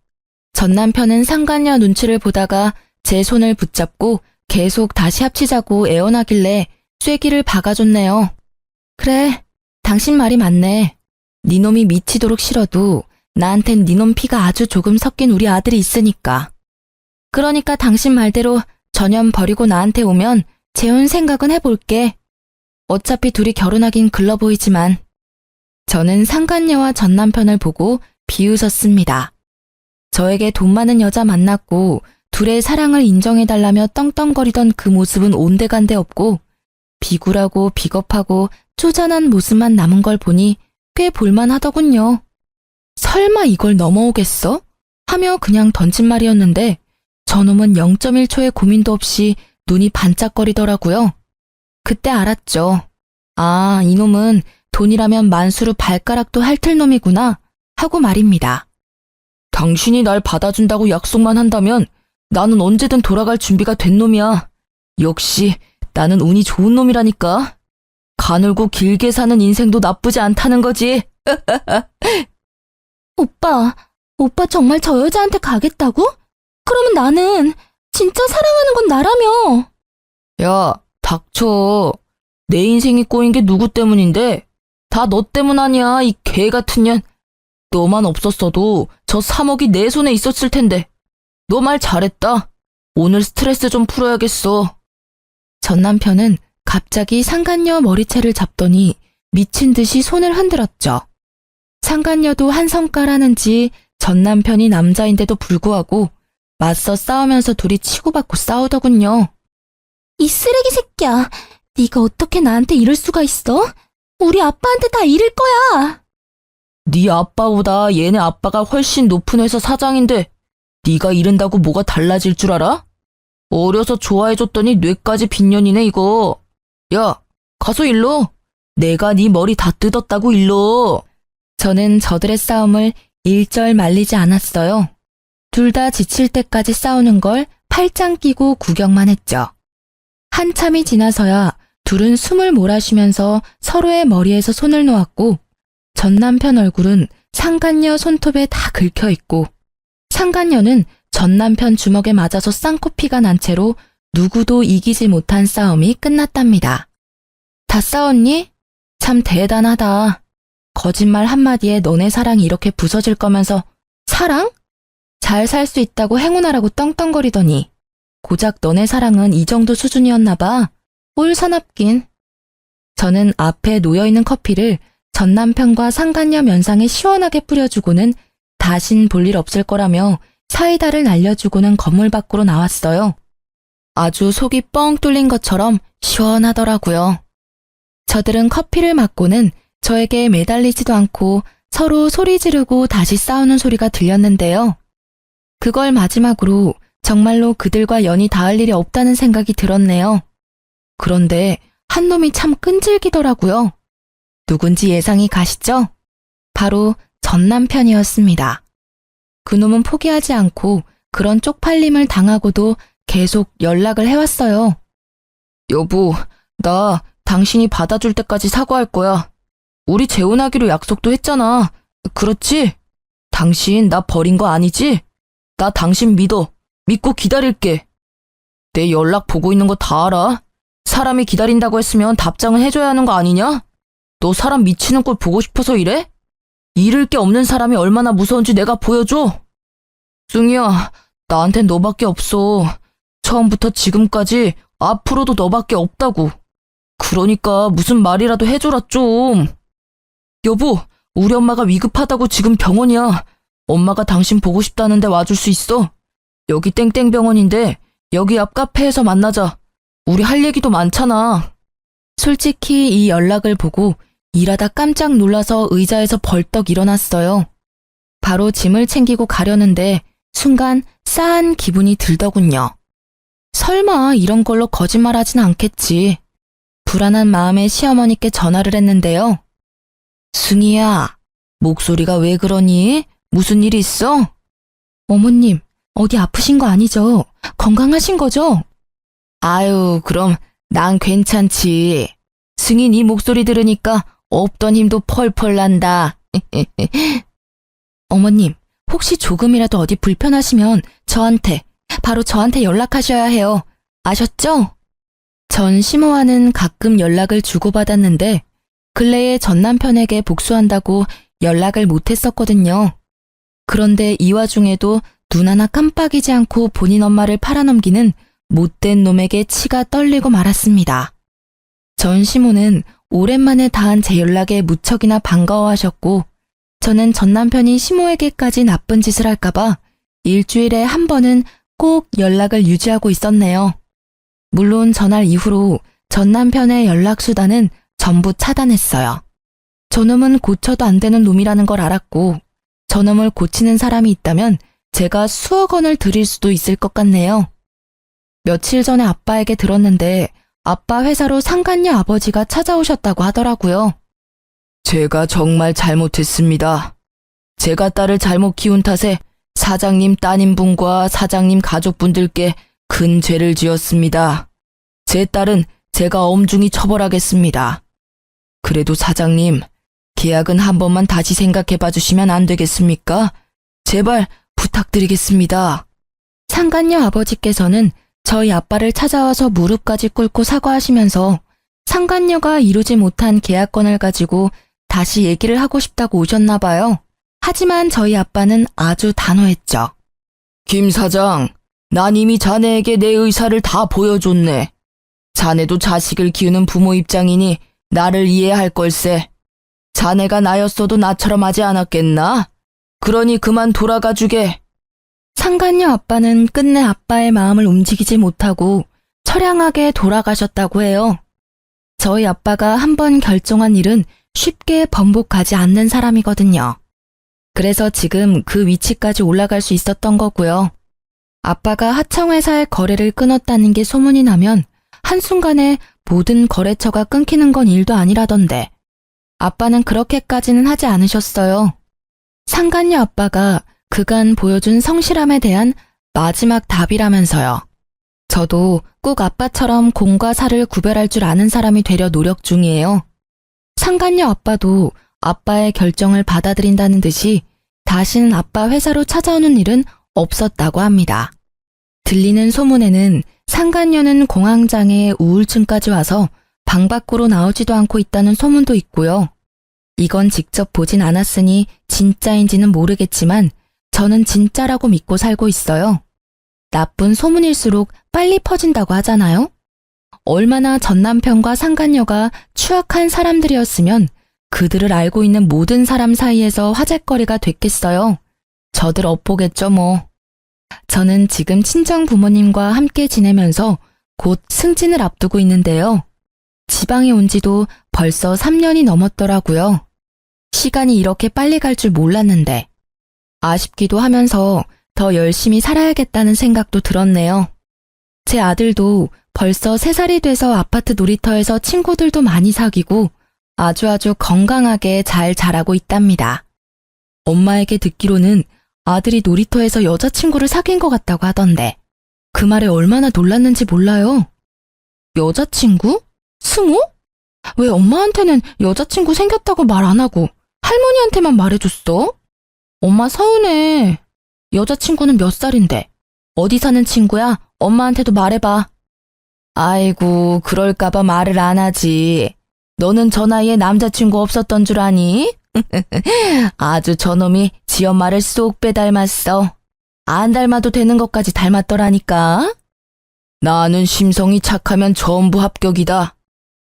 전 남편은 상간녀 눈치를 보다가 제 손을 붙잡고 계속 다시 합치자고 애원하길래 쐐기를 박아줬네요. 그래, 당신 말이 맞네. 니놈이 미치도록 싫어도 나한텐 니놈 피가 아주 조금 섞인 우리 아들이 있으니까. 그러니까 당신 말대로 전염 버리고 나한테 오면 재혼 생각은 해볼게. 어차피 둘이 결혼하긴 글러 보이지만. 저는 상간녀와 전 남편을 보고 비웃었습니다. 저에게 돈 많은 여자 만났고 둘의 사랑을 인정해달라며 떵떵거리던 그 모습은 온데간데 없고 비굴하고 비겁하고 쪼잔한 모습만 남은 걸 보니 꽤 볼만하더군요. 설마 이걸 넘어오겠어? 하며 그냥 던진 말이었는데 저놈은 0.1초의 고민도 없이 눈이 반짝거리더라고요. 그때 알았죠. 아, 이놈은 돈이라면 만수르 발가락도 핥을 놈이구나 하고 말입니다. 당신이 날 받아준다고 약속만 한다면 나는 언제든 돌아갈 준비가 된 놈이야. 역시 나는 운이 좋은 놈이라니까. 가늘고 길게 사는 인생도 나쁘지 않다는 거지. 오빠 정말 저 여자한테 가겠다고? 그러면 나는 진짜 사랑하는 건 나라며. 야, 닥쳐. 내 인생이 꼬인 게 누구 때문인데? 다 너 때문 아니야, 이 개 같은 년. 너만 없었어도 저 3억이 내 손에 있었을 텐데. 너 말 잘했다. 오늘 스트레스 좀 풀어야겠어. 전 남편은 갑자기 상간녀 머리채를 잡더니 미친 듯이 손을 흔들었죠. 상간녀도 한 성깔하는지 전 남편이 남자인데도 불구하고 맞서 싸우면서 둘이 치고받고 싸우더군요. 이 쓰레기 새끼야. 네가 어떻게 나한테 이럴 수가 있어? 우리 아빠한테 다 이를 거야. 네 아빠보다 얘네 아빠가 훨씬 높은 회사 사장인데 네가 이른다고 뭐가 달라질 줄 알아? 어려서 좋아해줬더니 뇌까지 빈년이네 이거. 야, 가서 일러. 내가 네 머리 다 뜯었다고 일러. 저는 저들의 싸움을 일절 말리지 않았어요. 둘 다 지칠 때까지 싸우는 걸 팔짱 끼고 구경만 했죠. 한참이 지나서야 둘은 숨을 몰아쉬면서 서로의 머리에서 손을 놓았고 전 남편 얼굴은 상간녀 손톱에 다 긁혀 있고 상간녀는 전 남편 주먹에 맞아서 쌍코피가 난 채로 누구도 이기지 못한 싸움이 끝났답니다. 다 싸웠니? 참 대단하다. 거짓말 한마디에 너네 사랑이 이렇게 부서질 거면서 사랑? 잘 살 수 있다고 행운하라고 떵떵거리더니 고작 너네 사랑은 이 정도 수준이었나 봐. 올 사납긴. 저는 앞에 놓여있는 커피를 전 남편과 상간녀 면상에 시원하게 뿌려주고는 다신 볼 일 없을 거라며 사이다를 날려주고는 건물 밖으로 나왔어요. 아주 속이 뻥 뚫린 것처럼 시원하더라고요. 저들은 커피를 마고는 저에게 매달리지도 않고 서로 소리 지르고 다시 싸우는 소리가 들렸는데요. 그걸 마지막으로 정말로 그들과 연이 닿을 일이 없다는 생각이 들었네요. 그런데 한 놈이 참 끈질기더라고요. 누군지 예상이 가시죠? 바로 전 남편이었습니다. 그놈은 포기하지 않고 그런 쪽팔림을 당하고도 계속 연락을 해왔어요. 여보, 나 당신이 받아줄 때까지 사과할 거야. 우리 재혼하기로 약속도 했잖아. 그렇지? 당신 나 버린 거 아니지? 나 당신 믿고 기다릴게. 내 연락 보고 있는 거 다 알아. 사람이 기다린다고 했으면 답장은 해줘야 하는 거 아니냐? 너 사람 미치는 꼴 보고 싶어서 이래? 잃을 게 없는 사람이 얼마나 무서운지 내가 보여줘. 승희야, 나한텐 너밖에 없어. 처음부터 지금까지 앞으로도 너밖에 없다고. 그러니까 무슨 말이라도 해줘라 좀. 여보, 우리 엄마가 위급하다고 지금 병원이야. 엄마가 당신 보고 싶다는데 와줄 수 있어? 여기 땡땡병원인데 여기 앞 카페에서 만나자. 우리 할 얘기도 많잖아. 솔직히 이 연락을 보고 일하다 깜짝 놀라서 의자에서 벌떡 일어났어요. 바로 짐을 챙기고 가려는데 순간 싸한 기분이 들더군요. 설마 이런 걸로 거짓말하진 않겠지. 불안한 마음에 시어머니께 전화를 했는데요. 승희야, 목소리가 왜 그러니? 무슨 일 있어? 어머님, 어디 아프신 거 아니죠? 건강하신 거죠? 아유, 그럼 난 괜찮지. 승희 네 목소리 들으니까 없던 힘도 펄펄 난다. 어머님, 혹시 조금이라도 어디 불편하시면 바로 저한테 연락하셔야 해요. 아셨죠? 전 시모와는 가끔 연락을 주고받았는데 근래에 전 남편에게 복수한다고 연락을 못했었거든요. 그런데 이 와중에도 눈 하나 깜빡이지 않고 본인 엄마를 팔아넘기는 못된 놈에게 치가 떨리고 말았습니다. 전 시모는 오랜만에 닿은 제 연락에 무척이나 반가워하셨고 저는 전 남편이 시모에게까지 나쁜 짓을 할까봐 일주일에 한 번은 꼭 연락을 유지하고 있었네요. 물론 전날 이후로 전 남편의 연락수단은 전부 차단했어요. 저놈은 고쳐도 안 되는 놈이라는 걸 알았고 저놈을 고치는 사람이 있다면 제가 수억 원을 드릴 수도 있을 것 같네요. 며칠 전에 아빠에게 들었는데 아빠 회사로 상간녀 아버지가 찾아오셨다고 하더라고요. 제가 정말 잘못했습니다. 제가 딸을 잘못 키운 탓에 사장님 따님분과 사장님 가족분들께 큰 죄를 지었습니다. 제 딸은 제가 엄중히 처벌하겠습니다. 그래도 사장님, 계약은 한 번만 다시 생각해 봐주시면 안 되겠습니까? 제발 부탁드리겠습니다. 상간녀 아버지께서는 저희 아빠를 찾아와서 무릎까지 꿇고 사과하시면서 상간녀가 이루지 못한 계약건을 가지고 다시 얘기를 하고 싶다고 오셨나 봐요. 하지만 저희 아빠는 아주 단호했죠. 김 사장, 난 이미 자네에게 내 의사를 다 보여줬네. 자네도 자식을 키우는 부모 입장이니 나를 이해할 걸세. 자네가 나였어도 나처럼 하지 않았겠나? 그러니 그만 돌아가 주게. 상간녀 아빠는 끝내 아빠의 마음을 움직이지 못하고 처량하게 돌아가셨다고 해요. 저희 아빠가 한번 결정한 일은 쉽게 번복하지 않는 사람이거든요. 그래서 지금 그 위치까지 올라갈 수 있었던 거고요. 아빠가 하청회사의 거래를 끊었다는 게 소문이 나면 한순간에 모든 거래처가 끊기는 건 일도 아니라던데 아빠는 그렇게까지는 하지 않으셨어요. 상간녀 아빠가 그간 보여준 성실함에 대한 마지막 답이라면서요. 저도 꼭 아빠처럼 공과 사를 구별할 줄 아는 사람이 되려 노력 중이에요. 상간녀 아빠도 아빠의 결정을 받아들인다는 듯이 다시는 아빠 회사로 찾아오는 일은 없었다고 합니다. 들리는 소문에는 상간녀는 공황장애에 우울증까지 와서 방 밖으로 나오지도 않고 있다는 소문도 있고요. 이건 직접 보진 않았으니 진짜인지는 모르겠지만 저는 진짜라고 믿고 살고 있어요. 나쁜 소문일수록 빨리 퍼진다고 하잖아요. 얼마나 전 남편과 상간녀가 추악한 사람들이었으면 그들을 알고 있는 모든 사람 사이에서 화제거리가 됐겠어요. 저들 엇보겠죠 뭐. 저는 지금 친정 부모님과 함께 지내면서 곧 승진을 앞두고 있는데요. 지방에 온 지도 벌써 3년이 넘었더라고요. 시간이 이렇게 빨리 갈 줄 몰랐는데 아쉽기도 하면서 더 열심히 살아야겠다는 생각도 들었네요. 제 아들도 벌써 3살이 돼서 아파트 놀이터에서 친구들도 많이 사귀고 아주 건강하게 잘 자라고 있답니다. 엄마에게 듣기로는 아들이 놀이터에서 여자친구를 사귄 것 같다고 하던데 그 말에 얼마나 놀랐는지 몰라요. 여자친구? 승우? 왜 엄마한테는 여자친구 생겼다고 말 안 하고 할머니한테만 말해줬어? 엄마 서운해. 여자친구는 몇 살인데? 어디 사는 친구야? 엄마한테도 말해봐. 아이고, 그럴까봐 말을 안 하지. 너는 저 나이에 남자친구 없었던 줄 아니? 아주 저놈이 지 엄마를 쏙 빼닮았어. 안 닮아도 되는 것까지 닮았더라니까. 나는 심성이 착하면 전부 합격이다.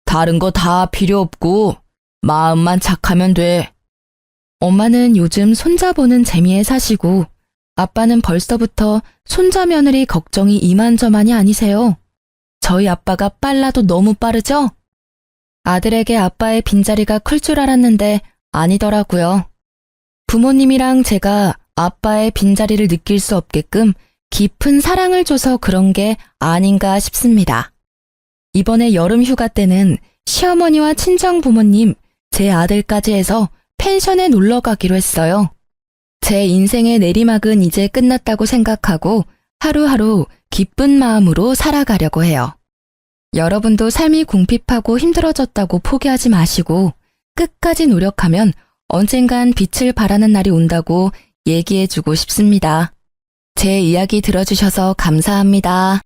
다른 거 다 필요 없고 마음만 착하면 돼. 엄마는 요즘 손자 보는 재미에 사시고 아빠는 벌써부터 손자 며느리 걱정이 이만저만이 아니세요. 저희 아빠가 빨라도 너무 빠르죠? 아들에게 아빠의 빈자리가 클 줄 알았는데 아니더라고요. 부모님이랑 제가 아빠의 빈자리를 느낄 수 없게끔 깊은 사랑을 줘서 그런 게 아닌가 싶습니다. 이번에 여름 휴가 때는 시어머니와 친정 부모님, 제 아들까지 해서 펜션에 놀러 가기로 했어요. 제 인생의 내리막은 이제 끝났다고 생각하고 하루하루 기쁜 마음으로 살아가려고 해요. 여러분도 삶이 궁핍하고 힘들어졌다고 포기하지 마시고 끝까지 노력하면 언젠간 빛을 발하는 날이 온다고 얘기해주고 싶습니다. 제 이야기 들어주셔서 감사합니다.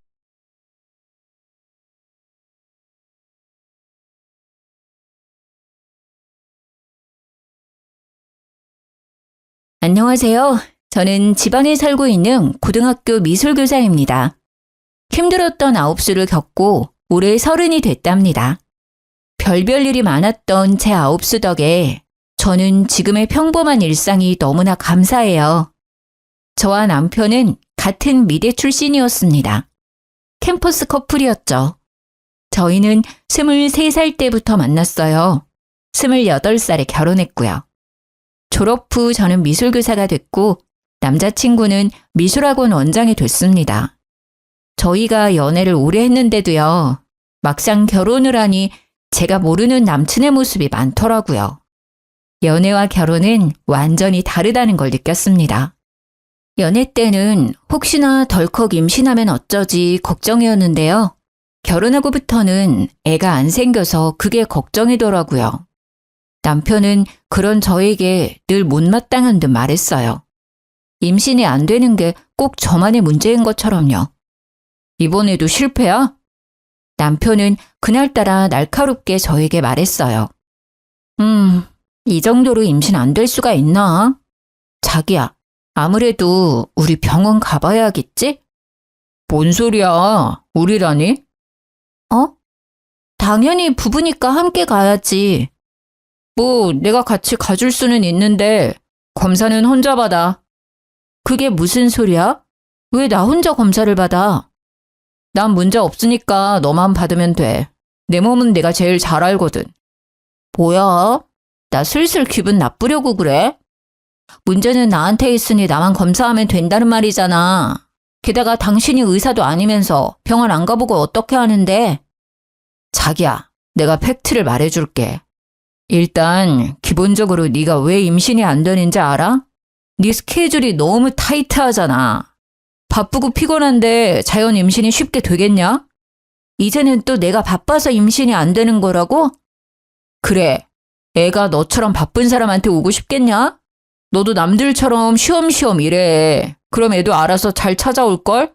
안녕하세요. 저는 지방에 살고 있는 고등학교 미술교사입니다. 힘들었던 아홉수를 겪고 올해 30이 됐답니다. 별별 일이 많았던 제 아홉수 덕에 저는 지금의 평범한 일상이 너무나 감사해요. 저와 남편은 같은 미대 출신이었습니다. 캠퍼스 커플이었죠. 저희는 23살 때부터 만났어요. 28살에 결혼했고요. 졸업 후 저는 미술교사가 됐고 남자친구는 미술학원 원장이 됐습니다. 저희가 연애를 오래 했는데도요. 막상 결혼을 하니 제가 모르는 남친의 모습이 많더라고요. 연애와 결혼은 완전히 다르다는 걸 느꼈습니다. 연애 때는 혹시나 덜컥 임신하면 어쩌지 걱정이었는데요. 결혼하고부터는 애가 안 생겨서 그게 걱정이더라고요. 남편은 그런 저에게 늘 못마땅한 듯 말했어요. 임신이 안 되는 게 꼭 저만의 문제인 것처럼요. 이번에도 실패야? 남편은 그날따라 날카롭게 저에게 말했어요. 이 정도로 임신 안 될 수가 있나? 자기야, 아무래도 우리 병원 가봐야겠지? 뭔 소리야, 우리라니? 당연히 부부니까 함께 가야지. 뭐 내가 같이 가줄 수는 있는데 검사는 혼자 받아. 그게 무슨 소리야? 왜 나 혼자 검사를 받아? 난 문제 없으니까 너만 받으면 돼. 내 몸은 내가 제일 잘 알거든. 뭐야? 나 슬슬 기분 나쁘려고 그래? 문제는 나한테 있으니 나만 검사하면 된다는 말이잖아. 게다가 당신이 의사도 아니면서 병원 안 가보고 어떻게 하는데? 자기야, 내가 팩트를 말해줄게. 일단 기본적으로 네가 왜 임신이 안 되는지 알아? 네 스케줄이 너무 타이트하잖아. 바쁘고 피곤한데 자연 임신이 쉽게 되겠냐? 이제는 또 내가 바빠서 임신이 안 되는 거라고? 그래, 애가 너처럼 바쁜 사람한테 오고 싶겠냐? 너도 남들처럼 쉬엄쉬엄 일해. 그럼 애도 알아서 잘 찾아올걸?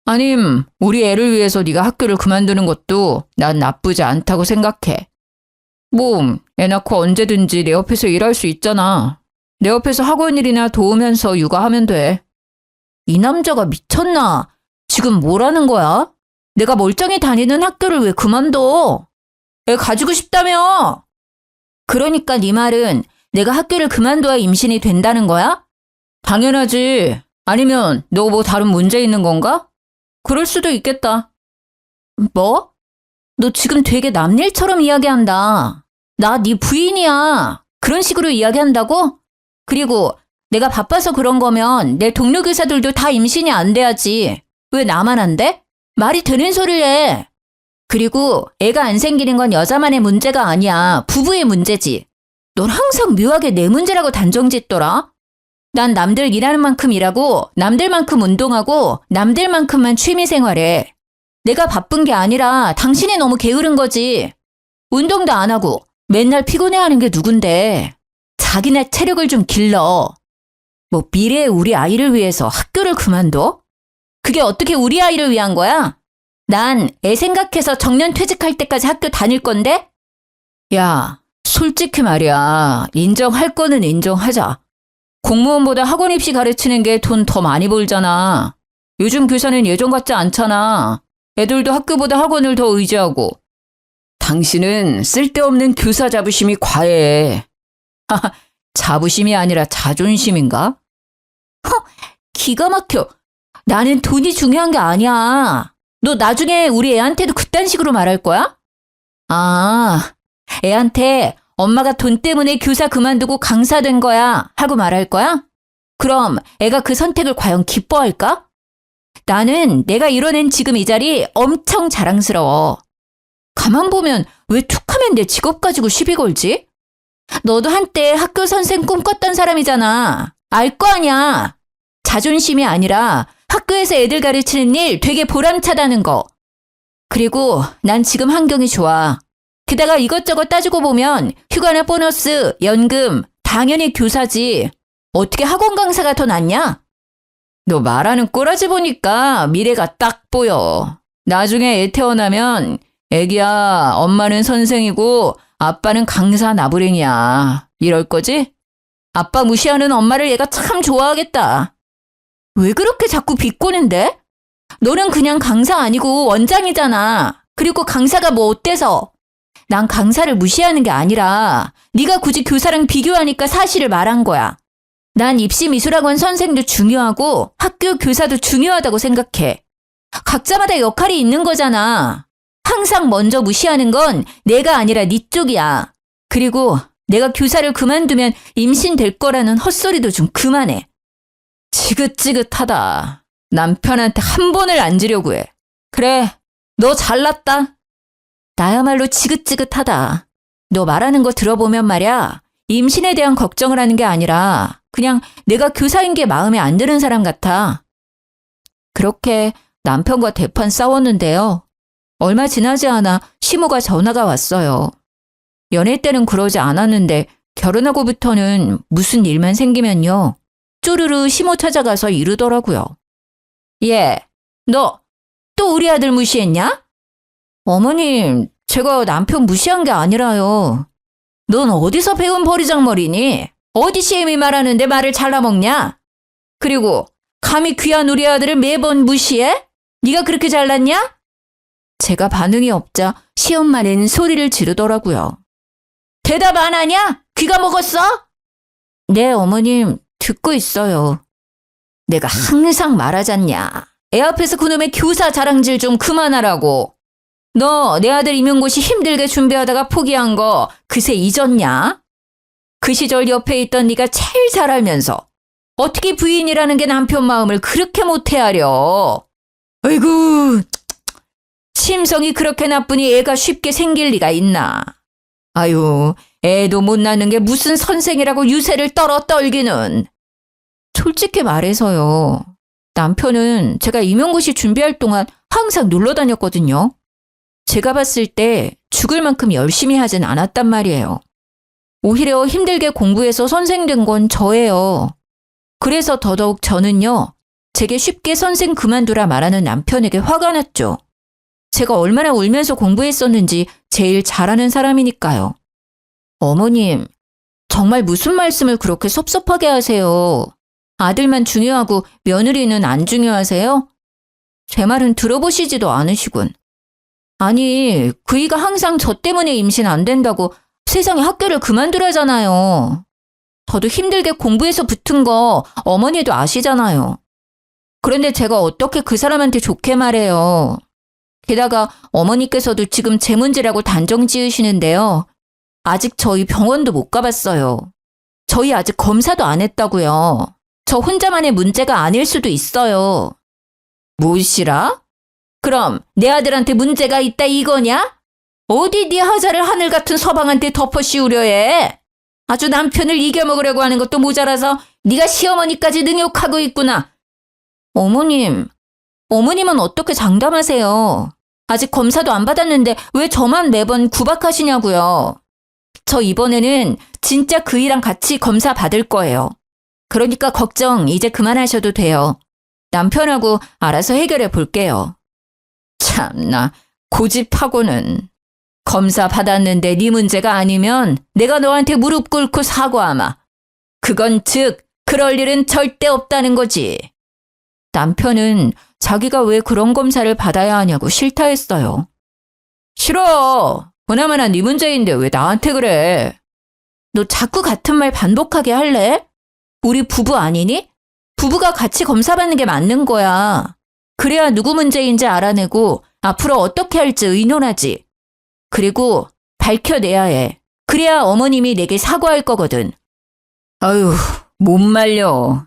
아님 우리 애를 위해서 네가 학교를 그만두는 것도 난 나쁘지 않다고 생각해. 뭐 애 낳고 언제든지 내 옆에서 일할 수 있잖아. 내 옆에서 학원 일이나 도우면서 육아하면 돼. 이 남자가 미쳤나? 지금 뭐라는 거야? 내가 멀쩡히 다니는 학교를 왜 그만둬? 애 가지고 싶다며? 그러니까 네 말은 내가 학교를 그만둬야 임신이 된다는 거야? 당연하지. 아니면 너 뭐 다른 문제 있는 건가? 그럴 수도 있겠다. 뭐? 너 지금 되게 남일처럼 이야기한다. 나 네 부인이야. 그런 식으로 이야기한다고? 그리고 내가 바빠서 그런 거면 내 동료 교사들도 다 임신이 안 돼야지. 왜 나만 안 돼? 말이 되는 소리를 해. 그리고 애가 안 생기는 건 여자만의 문제가 아니야. 부부의 문제지. 넌 항상 묘하게 내 문제라고 단정짓더라. 난 남들 일하는 만큼 일하고 남들만큼 운동하고 남들만큼만 취미생활해. 내가 바쁜 게 아니라 당신이 너무 게으른 거지. 운동도 안 하고 맨날 피곤해하는 게 누군데. 자기네 체력을 좀 길러. 뭐 미래의 우리 아이를 위해서 학교를 그만둬? 그게 어떻게 우리 아이를 위한 거야? 난 애 생각해서 정년 퇴직할 때까지 학교 다닐 건데? 야, 솔직히 말이야. 인정할 거는 인정하자. 공무원보다 학원 입시 가르치는 게 돈 더 많이 벌잖아. 요즘 교사는 예전 같지 않잖아. 애들도 학교보다 학원을 더 의지하고. 당신은 쓸데없는 교사 자부심이 과해. 자부심이 아니라 자존심인가? 기가 막혀. 나는 돈이 중요한 게 아니야. 너 나중에 우리 애한테도 그딴 식으로 말할 거야? 애한테 엄마가 돈 때문에 교사 그만두고 강사 된 거야 하고 말할 거야? 그럼 애가 그 선택을 과연 기뻐할까? 나는 내가 이뤄낸 지금 이 자리 엄청 자랑스러워. 가만 보면 왜 툭하면 내 직업 가지고 시비 걸지? 너도 한때 학교 선생 꿈꿨던 사람이잖아. 알 거 아니야. 자존심이 아니라 학교에서 애들 가르치는 일 되게 보람차다는 거. 그리고 난 지금 환경이 좋아. 게다가 이것저것 따지고 보면 휴가나 보너스, 연금, 당연히 교사지. 어떻게 학원 강사가 더 낫냐? 너 말하는 꼬라지 보니까 미래가 딱 보여. 나중에 애 태어나면 애기야, 엄마는 선생이고 아빠는 강사 나부랭이야. 이럴 거지? 아빠 무시하는 엄마를 얘가 참 좋아하겠다. 왜 그렇게 자꾸 비꼬는데? 너는 그냥 강사 아니고 원장이잖아. 그리고 강사가 뭐 어때서? 난 강사를 무시하는 게 아니라 네가 굳이 교사랑 비교하니까 사실을 말한 거야. 난 입시미술학원 선생도 중요하고 학교 교사도 중요하다고 생각해. 각자마다 역할이 있는 거잖아. 항상 먼저 무시하는 건 내가 아니라 네 쪽이야. 그리고 내가 교사를 그만두면 임신될 거라는 헛소리도 좀 그만해. 지긋지긋하다. 남편한테 한 번을 앉으려고 해. 그래, 너 잘났다. 나야말로 지긋지긋하다. 너 말하는 거 들어보면 말이야. 임신에 대한 걱정을 하는 게 아니라 그냥 내가 교사인 게 마음에 안 드는 사람 같아. 그렇게 남편과 대판 싸웠는데요. 얼마 지나지 않아 시모가 전화가 왔어요. 연애 때는 그러지 않았는데 결혼하고부터는 무슨 일만 생기면요. 쪼르르 시모 찾아가서 이러더라고요. 얘, 너 또 우리 아들 무시했냐? 어머님, 제가 남편 무시한 게 아니라요. 넌 어디서 배운 버리장머리니? 어디 시엠이 말하는데 말을 잘라먹냐? 그리고 감히 귀한 우리 아들을 매번 무시해? 네가 그렇게 잘났냐? 제가 반응이 없자 시엄마는 소리를 지르더라고요. 대답 안 하냐? 귀가 먹었어? 네, 어머님, 듣고 있어요. 내가 항상 말하잖냐. 애 앞에서 그놈의 교사 자랑질 좀 그만하라고. 너 내 아들 임용고시 힘들게 준비하다가 포기한 거 그새 잊었냐? 그 시절 옆에 있던 네가 제일 잘 알면서 어떻게 부인이라는 게 남편 마음을 그렇게 못 헤아려. 아이고, 심성이 그렇게 나쁘니 애가 쉽게 생길 리가 있나. 아유, 애도 못 낳는 게 무슨 선생이라고 유세를 떨기는. 솔직히 말해서요. 남편은 제가 임용고시 준비할 동안 항상 놀러 다녔거든요. 제가 봤을 때 죽을 만큼 열심히 하진 않았단 말이에요. 오히려 힘들게 공부해서 선생 된 건 저예요. 그래서 더더욱 저는요. 제게 쉽게 선생 그만두라 말하는 남편에게 화가 났죠. 제가 얼마나 울면서 공부했었는지 제일 잘하는 사람이니까요. 어머님, 정말 무슨 말씀을 그렇게 섭섭하게 하세요. 아들만 중요하고 며느리는 안 중요하세요? 제 말은 들어보시지도 않으시군. 아니, 그이가 항상 저 때문에 임신 안 된다고 세상에 학교를 그만두라잖아요. 저도 힘들게 공부해서 붙은 거 어머니도 아시잖아요. 그런데 제가 어떻게 그 사람한테 좋게 말해요. 게다가 어머니께서도 지금 제 문제라고 단정 지으시는데요. 아직 저희 병원도 못 가봤어요. 저희 아직 검사도 안 했다고요. 저 혼자만의 문제가 아닐 수도 있어요. 무엇이라? 그럼 내 아들한테 문제가 있다 이거냐? 어디 네 하자를 하늘 같은 서방한테 덮어 씌우려 해? 아주 남편을 이겨먹으려고 하는 것도 모자라서 네가 시어머니까지 능욕하고 있구나. 어머님은 어떻게 장담하세요? 아직 검사도 안 받았는데 왜 저만 매번 구박하시냐고요. 저 이번에는 진짜 그이랑 같이 검사 받을 거예요. 그러니까 걱정 이제 그만하셔도 돼요. 남편하고 알아서 해결해 볼게요. 참나, 고집하고는. 검사 받았는데 네 문제가 아니면 내가 너한테 무릎 꿇고 사과하마. 그건 즉 그럴 일은 절대 없다는 거지. 남편은 자기가 왜 그런 검사를 받아야 하냐고 싫다 했어요. 싫어. 보나마나 네 문제인데 왜 나한테 그래. 너 자꾸 같은 말 반복하게 할래? 우리 부부 아니니? 부부가 같이 검사 받는 게 맞는 거야. 그래야 누구 문제인지 알아내고 앞으로 어떻게 할지 의논하지. 그리고 밝혀내야 해. 그래야 어머님이 내게 사과할 거거든. 아유, 못 말려.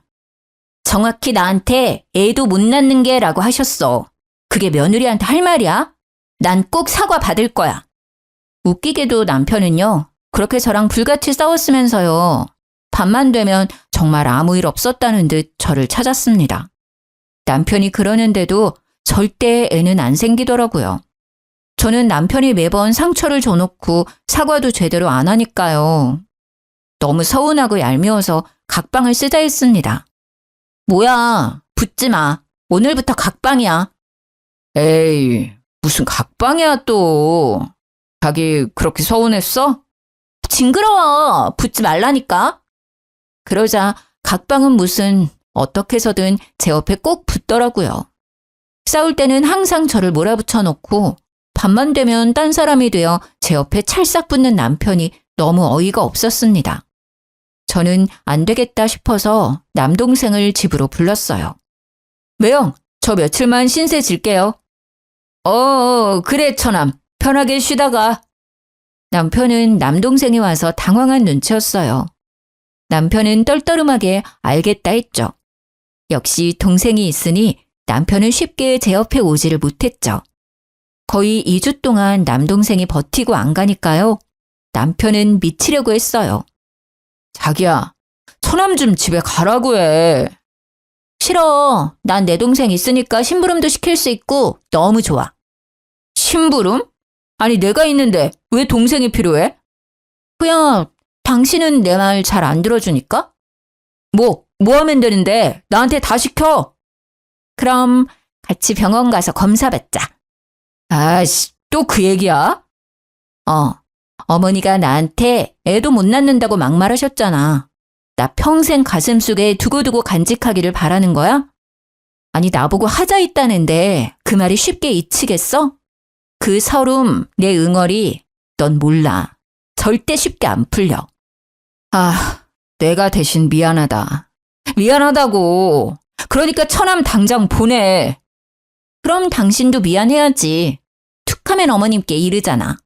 정확히 나한테 애도 못 낳는 게라고 하셨어. 그게 며느리한테 할 말이야? 난 꼭 사과 받을 거야. 웃기게도 남편은요. 그렇게 저랑 불같이 싸웠으면서요. 밤만 되면 정말 아무 일 없었다는 듯 저를 찾았습니다. 남편이 그러는데도 절대 애는 안 생기더라고요. 저는 남편이 매번 상처를 줘놓고 사과도 제대로 안 하니까요. 너무 서운하고 얄미워서 각방을 쓰자 했습니다. 뭐야, 붙지 마. 오늘부터 각방이야. 에이, 무슨 각방이야 또. 자기 그렇게 서운했어? 징그러워. 붙지 말라니까. 그러자 각방은 무슨 어떻게 해서든 제 옆에 꼭 붙더라고요. 싸울 때는 항상 저를 몰아붙여 놓고 밤만 되면 딴 사람이 되어 제 옆에 찰싹 붙는 남편이 너무 어이가 없었습니다. 저는 안 되겠다 싶어서 남동생을 집으로 불렀어요. 매영, 저 며칠만 신세 질게요. 그래 처남. 편하게 쉬다가. 남편은 남동생이 와서 당황한 눈치였어요. 남편은 떨떠름하게 알겠다 했죠. 역시 동생이 있으니 남편은 쉽게 제 옆에 오지를 못했죠. 거의 2주 동안 남동생이 버티고 안 가니까요. 남편은 미치려고 했어요. 자기야, 처남 좀 집에 가라고 해. 싫어. 난 내 동생 있으니까 심부름도 시킬 수 있고 너무 좋아. 심부름? 아니 내가 있는데 왜 동생이 필요해? 그냥 당신은 내 말 잘 안 들어주니까? 뭐 하면 되는데 나한테 다 시켜. 그럼 같이 병원 가서 검사 받자. 아이씨, 또 그 얘기야? 어머니가 나한테 애도 못 낳는다고 막말하셨잖아. 나 평생 가슴속에 두고두고 간직하기를 바라는 거야? 아니 나보고 하자 있다는데 그 말이 쉽게 잊히겠어? 그 서름, 내 응어리 넌 몰라. 절대 쉽게 안 풀려. 내가 대신 미안하다. 미안하다고. 그러니까 처남 당장 보내. 그럼 당신도 미안해야지. 툭하면 어머님께 이르잖아.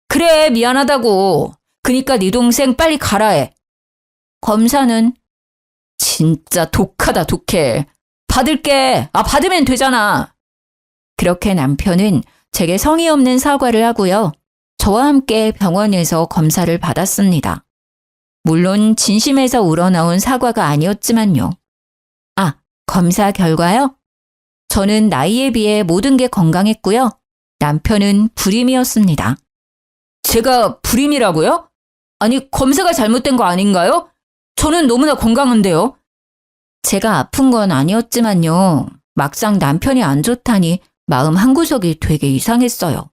그래, 미안하다고. 그니까 네 동생 빨리 가라 해. 검사는? 진짜 독하다, 독해. 받을게. 받으면 되잖아. 그렇게 남편은 제게 성의 없는 사과를 하고요. 저와 함께 병원에서 검사를 받았습니다. 물론 진심에서 우러나온 사과가 아니었지만요. 검사 결과요? 저는 나이에 비해 모든 게 건강했고요. 남편은 불임이었습니다. 제가 불임이라고요? 아니, 검사가 잘못된 거 아닌가요? 저는 너무나 건강한데요. 제가 아픈 건 아니었지만요. 막상 남편이 안 좋다니 마음 한구석이 되게 이상했어요.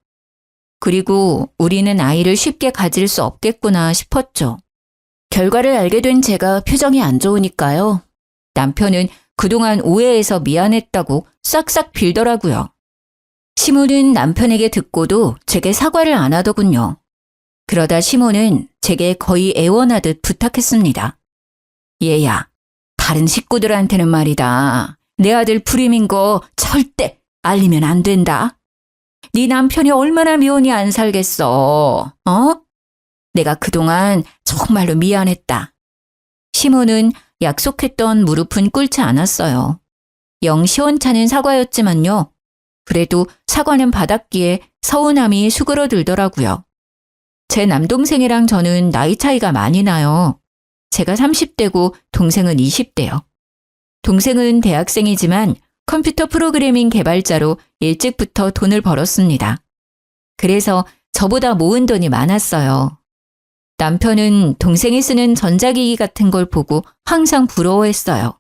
그리고 우리는 아이를 쉽게 가질 수 없겠구나 싶었죠. 결과를 알게 된 제가 표정이 안 좋으니까요. 남편은 그동안 오해해서 미안했다고 싹싹 빌더라고요. 시모는 남편에게 듣고도 제게 사과를 안 하더군요. 그러다 시모는 제게 거의 애원하듯 부탁했습니다. 얘야, 다른 식구들한테는 말이다. 내 아들 불임인 거 절대 알리면 안 된다. 네 남편이 얼마나 미운이 안 살겠어. 내가 그동안 정말로 미안했다. 시모는 약속했던 무릎은 꿇지 않았어요. 영 시원찮은 사과였지만요. 그래도 사과는 받았기에 서운함이 수그러들더라고요. 제 남동생이랑 저는 나이 차이가 많이 나요. 제가 30대고 동생은 20대요. 동생은 대학생이지만 컴퓨터 프로그래밍 개발자로 일찍부터 돈을 벌었습니다. 그래서 저보다 모은 돈이 많았어요. 남편은 동생이 쓰는 전자기기 같은 걸 보고 항상 부러워했어요.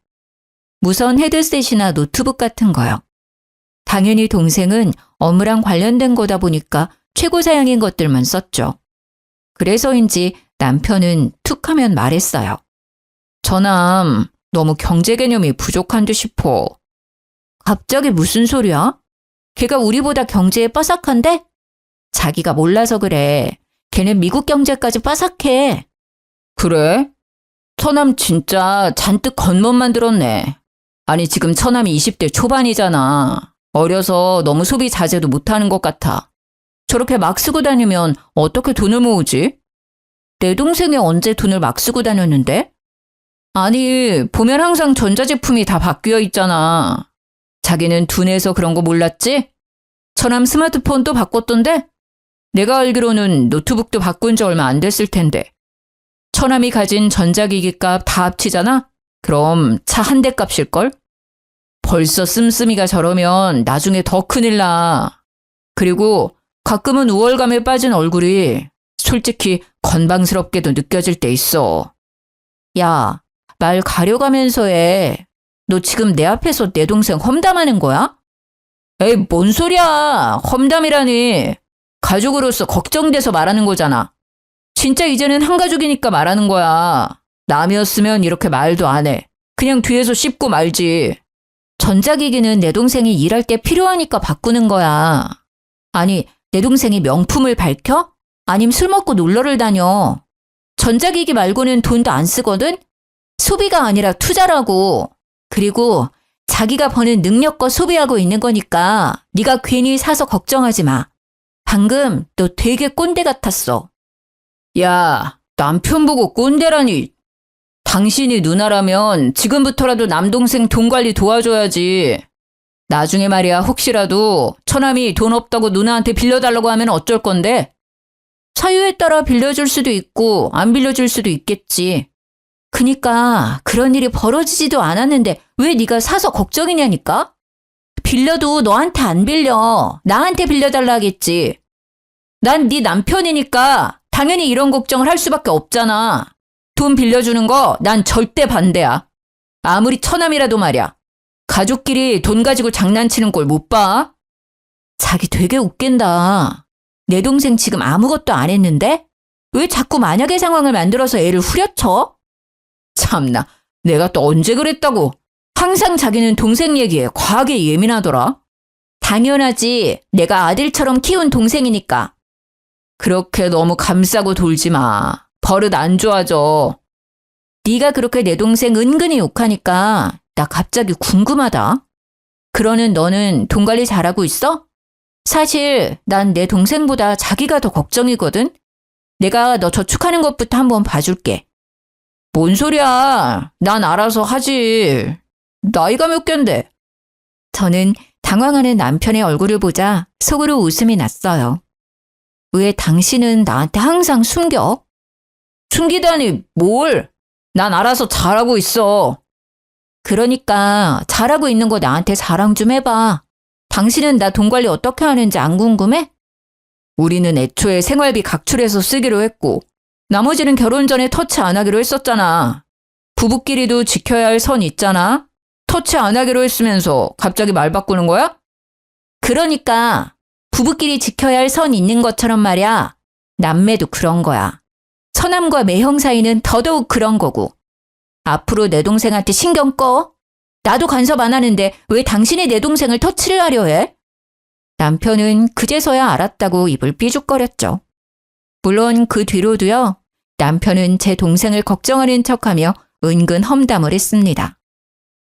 무선 헤드셋이나 노트북 같은 거요. 당연히 동생은 업무랑 관련된 거다 보니까 최고 사양인 것들만 썼죠. 그래서인지 남편은 툭 하면 말했어요. 저남 너무 경제 개념이 부족한 듯 싶어. 갑자기 무슨 소리야? 걔가 우리보다 경제에 빠삭한데? 자기가 몰라서 그래. 걔는 미국 경제까지 빠삭해. 그래? 처남 진짜 잔뜩 겉멋만 들었네. 아니 지금 처남이 20대 초반이잖아. 어려서 너무 소비 자제도 못하는 것 같아. 저렇게 막 쓰고 다니면 어떻게 돈을 모으지? 내 동생이 언제 돈을 막 쓰고 다녔는데? 아니 보면 항상 전자제품이 다 바뀌어 있잖아. 자기는 둔해서 그런 거 몰랐지? 처남 스마트폰도 바꿨던데? 내가 알기로는 노트북도 바꾼 지 얼마 안 됐을 텐데. 처남이 가진 전자기기 값 다 합치잖아? 그럼 차 한 대 값일걸? 벌써 씀씀이가 저러면 나중에 더 큰일 나. 그리고 가끔은 우월감에 빠진 얼굴이 솔직히 건방스럽게도 느껴질 때 있어. 야, 말 가려가면서 해. 너 지금 내 앞에서 내 동생 험담하는 거야? 에이, 뭔 소리야. 험담이라니. 가족으로서 걱정돼서 말하는 거잖아. 진짜 이제는 한 가족이니까 말하는 거야. 남이었으면 이렇게 말도 안 해. 그냥 뒤에서 씹고 말지. 전자기기는 내 동생이 일할 때 필요하니까 바꾸는 거야. 아니, 내 동생이 명품을 밝혀? 아님 술 먹고 놀러를 다녀. 전자기기 말고는 돈도 안 쓰거든? 소비가 아니라 투자라고. 그리고 자기가 버는 능력껏 소비하고 있는 거니까 네가 괜히 사서 걱정하지 마. 방금 너 되게 꼰대 같았어. 야, 남편 보고 꼰대라니. 당신이 누나라면 지금부터라도 남동생 돈 관리 도와줘야지. 나중에 말이야 혹시라도 처남이 돈 없다고 누나한테 빌려달라고 하면 어쩔 건데? 사유에 따라 빌려줄 수도 있고 안 빌려줄 수도 있겠지. 그니까 그런 일이 벌어지지도 않았는데 왜 네가 사서 걱정이냐니까? 빌려도 너한테 안 빌려. 나한테 빌려달라 하겠지. 난 네 남편이니까 당연히 이런 걱정을 할 수밖에 없잖아. 돈 빌려주는 거 난 절대 반대야. 아무리 처남이라도 말이야. 가족끼리 돈 가지고 장난치는 꼴 못 봐? 자기 되게 웃긴다. 내 동생 지금 아무것도 안 했는데? 왜 자꾸 만약의 상황을 만들어서 애를 후려쳐? 참나, 내가 또 언제 그랬다고. 항상 자기는 동생 얘기에 과하게 예민하더라. 당연하지. 내가 아들처럼 키운 동생이니까. 그렇게 너무 감싸고 돌지 마. 버릇 안 좋아져. 네가 그렇게 내 동생 은근히 욕하니까 나 갑자기 궁금하다. 그러는 너는 돈 관리 잘하고 있어? 사실 난 내 동생보다 자기가 더 걱정이거든. 내가 너 저축하는 것부터 한번 봐줄게. 뭔 소리야. 난 알아서 하지. 나이가 몇 갠데? 저는 당황하는 남편의 얼굴을 보자 속으로 웃음이 났어요. 왜 당신은 나한테 항상 숨겨? 숨기다니 뭘? 난 알아서 잘하고 있어. 그러니까 잘하고 있는 거 나한테 자랑 좀 해봐. 당신은 나 돈 관리 어떻게 하는지 안 궁금해? 우리는 애초에 생활비 각출해서 쓰기로 했고 나머지는 결혼 전에 터치 안 하기로 했었잖아. 부부끼리도 지켜야 할 선 있잖아. 터치 안 하기로 했으면서 갑자기 말 바꾸는 거야? 그러니까 부부끼리 지켜야 할 선 있는 것처럼 말이야. 남매도 그런 거야. 처남과 매형 사이는 더더욱 그런 거고. 앞으로 내 동생한테 신경 꺼. 나도 간섭 안 하는데 왜 당신이 내 동생을 터치를 하려 해? 남편은 그제서야 알았다고 입을 삐죽거렸죠. 물론 그 뒤로도요. 남편은 제 동생을 걱정하는 척하며 은근 험담을 했습니다.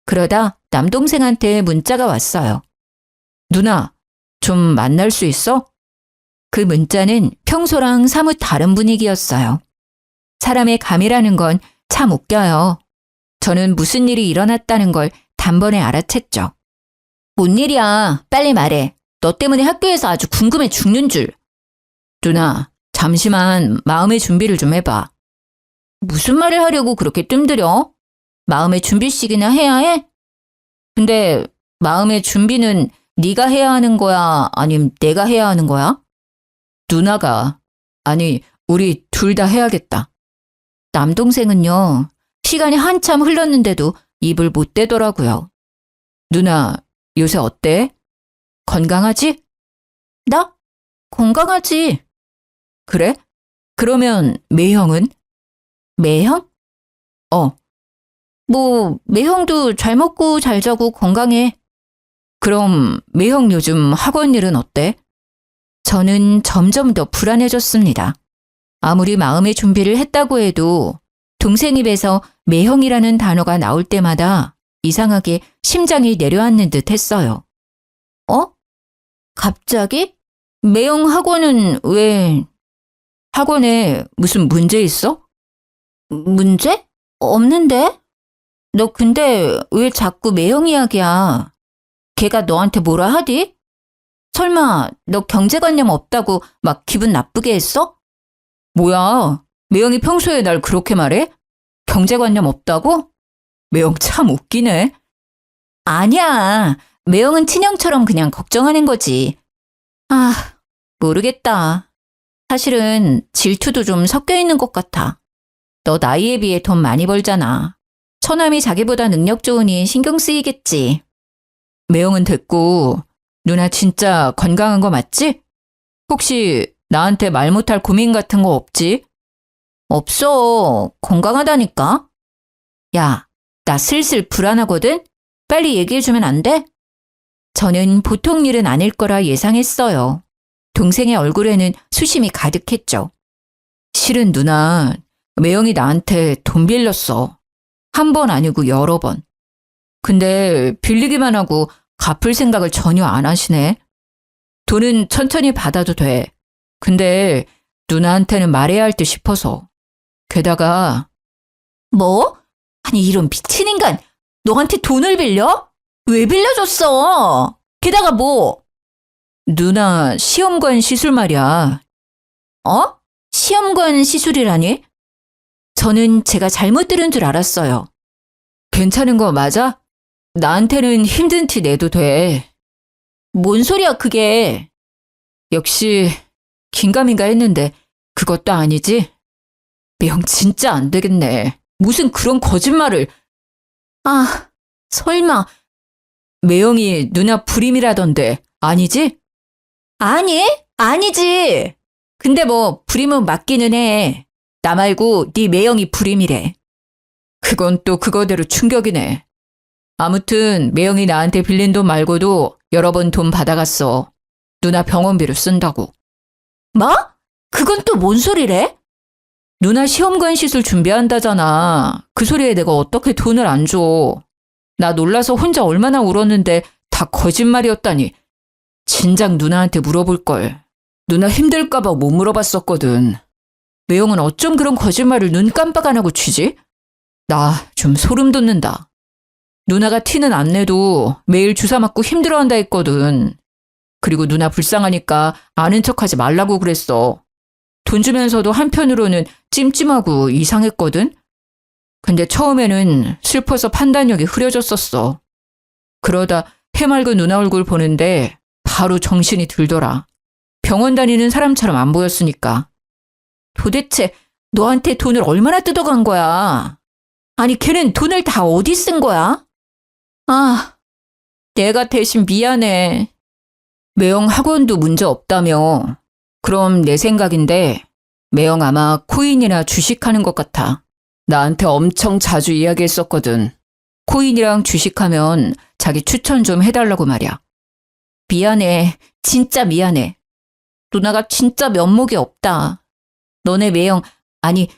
그러다 남동생한테 문자가 왔어요. 누나, 좀 만날 수 있어? 그 문자는 평소랑 사뭇 다른 분위기였어요. 사람의 감이라는 건 참 웃겨요. 저는 무슨 일이 일어났다는 걸 단번에 알아챘죠. 뭔 일이야? 빨리 말해. 너 때문에 학교에서 아주 궁금해 죽는 줄. 누나, 잠시만 마음의 준비를 좀 해봐. 무슨 말을 하려고 그렇게 뜸들여? 마음의 준비씩이나 해야 해? 근데 마음의 준비는 네가 해야 하는 거야? 아님 내가 해야 하는 거야? 누나가. 아니, 우리 둘 다 해야겠다. 남동생은요. 시간이 한참 흘렀는데도 입을 못 대더라고요. 누나, 요새 어때? 건강하지? 나? 건강하지. 그래? 그러면 매형은? 매형? 매형도 잘 먹고 잘 자고 건강해. 그럼 매형 요즘 학원 일은 어때? 저는 점점 더 불안해졌습니다. 아무리 마음의 준비를 했다고 해도 동생 입에서 매형이라는 단어가 나올 때마다 이상하게 심장이 내려앉는 듯 했어요. 갑자기? 매형 학원은 왜? 학원에 무슨 문제 있어? 문제? 없는데? 너 근데 왜 자꾸 매형 이야기야? 걔가 너한테 뭐라 하디? 설마 너 경제관념 없다고 막 기분 나쁘게 했어? 뭐야, 매형이 평소에 날 그렇게 말해? 경제관념 없다고? 매형 참 웃기네. 아니야, 매형은 친형처럼 그냥 걱정하는 거지. 모르겠다. 사실은 질투도 좀 섞여 있는 것 같아. 너 나이에 비해 돈 많이 벌잖아. 처남이 자기보다 능력 좋으니 신경 쓰이겠지. 매형은 됐고, 누나 진짜 건강한 거 맞지? 혹시 나한테 말 못할 고민 같은 거 없지? 없어. 건강하다니까. 야, 나 슬슬 불안하거든? 빨리 얘기해주면 안 돼? 저는 보통 일은 아닐 거라 예상했어요. 동생의 얼굴에는 수심이 가득했죠. 실은 누나, 매형이 나한테 돈 빌렸어. 한 번 아니고 여러 번. 근데 빌리기만 하고 갚을 생각을 전혀 안 하시네. 돈은 천천히 받아도 돼. 근데 누나한테는 말해야 할 듯 싶어서. 게다가 뭐? 아니 이런 미친 인간, 너한테 돈을 빌려? 왜 빌려줬어? 게다가 뭐? 누나 시험관 시술 말이야. 어? 시험관 시술이라니? 저는 제가 잘못 들은 줄 알았어요. 괜찮은 거 맞아? 나한테는 힘든 티 내도 돼. 뭔 소리야 그게. 역시 긴가민가 했는데 그것도 아니지? 매형 진짜 안 되겠네. 무슨 그런 거짓말을. 아, 설마. 매형이 누나 불임이라던데 아니지? 아니, 아니지. 근데 뭐 불임은 맞기는 해. 나 말고 네 매형이 불임이래. 그건 또 그거대로 충격이네. 아무튼 매형이 나한테 빌린 돈 말고도 여러 번 돈 받아갔어. 누나 병원비로 쓴다고. 뭐? 그건 또 뭔 소리래? 누나 시험관 시술 준비한다잖아. 그 소리에 내가 어떻게 돈을 안 줘. 나 놀라서 혼자 얼마나 울었는데 다 거짓말이었다니. 진작 누나한테 물어볼걸. 누나 힘들까봐 못 물어봤었거든. 매형은 어쩜 그런 거짓말을 눈 깜빡 안 하고 치지? 나 좀 소름 돋는다. 누나가 티는 안 내도 매일 주사 맞고 힘들어한다 했거든. 그리고 누나 불쌍하니까 아는 척하지 말라고 그랬어. 돈 주면서도 한편으로는 찜찜하고 이상했거든. 근데 처음에는 슬퍼서 판단력이 흐려졌었어. 그러다 해맑은 누나 얼굴 보는데 바로 정신이 들더라. 병원 다니는 사람처럼 안 보였으니까. 도대체 너한테 돈을 얼마나 뜯어간 거야? 아니 걔는 돈을 다 어디 쓴 거야? 아, 내가 대신 미안해. 매형 학원도 문제 없다며. 그럼 내 생각인데 매형 아마 코인이나 주식하는 것 같아. 나한테 엄청 자주 이야기했었거든. 코인이랑 주식하면 자기 추천 좀 해달라고 말이야. 미안해. 진짜 미안해. 누나가 진짜 면목이 없다. 너네 매형, 아니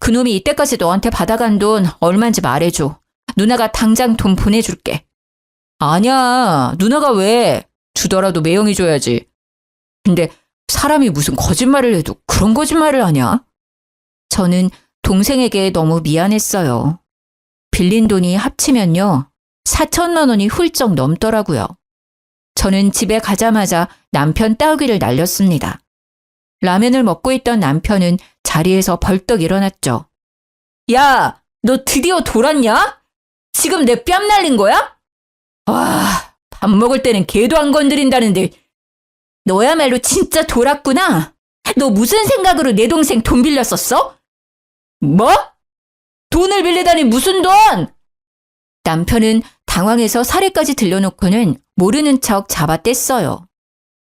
그놈이 이때까지 너한테 받아간 돈 얼마인지 말해줘. 누나가 당장 돈 보내줄게. 아니야. 누나가 왜? 주더라도 매형이 줘야지. 근데 사람이 무슨 거짓말을 해도 그런 거짓말을 하냐? 저는 동생에게 너무 미안했어요. 빌린 돈이 합치면요. 4천만 원이 훌쩍 넘더라고요. 저는 집에 가자마자 남편 따귀를 날렸습니다. 라면을 먹고 있던 남편은 자리에서 벌떡 일어났죠. 야, 너 드디어 돌았냐? 지금 내 뺨 날린 거야? 와, 밥 먹을 때는 개도 안 건드린다는데 너야말로 진짜 돌았구나. 너 무슨 생각으로 내 동생 돈 빌렸었어? 뭐? 돈을 빌리다니 무슨 돈? 남편은 당황해서 사례까지 들려놓고는 모르는 척 잡아뗐어요.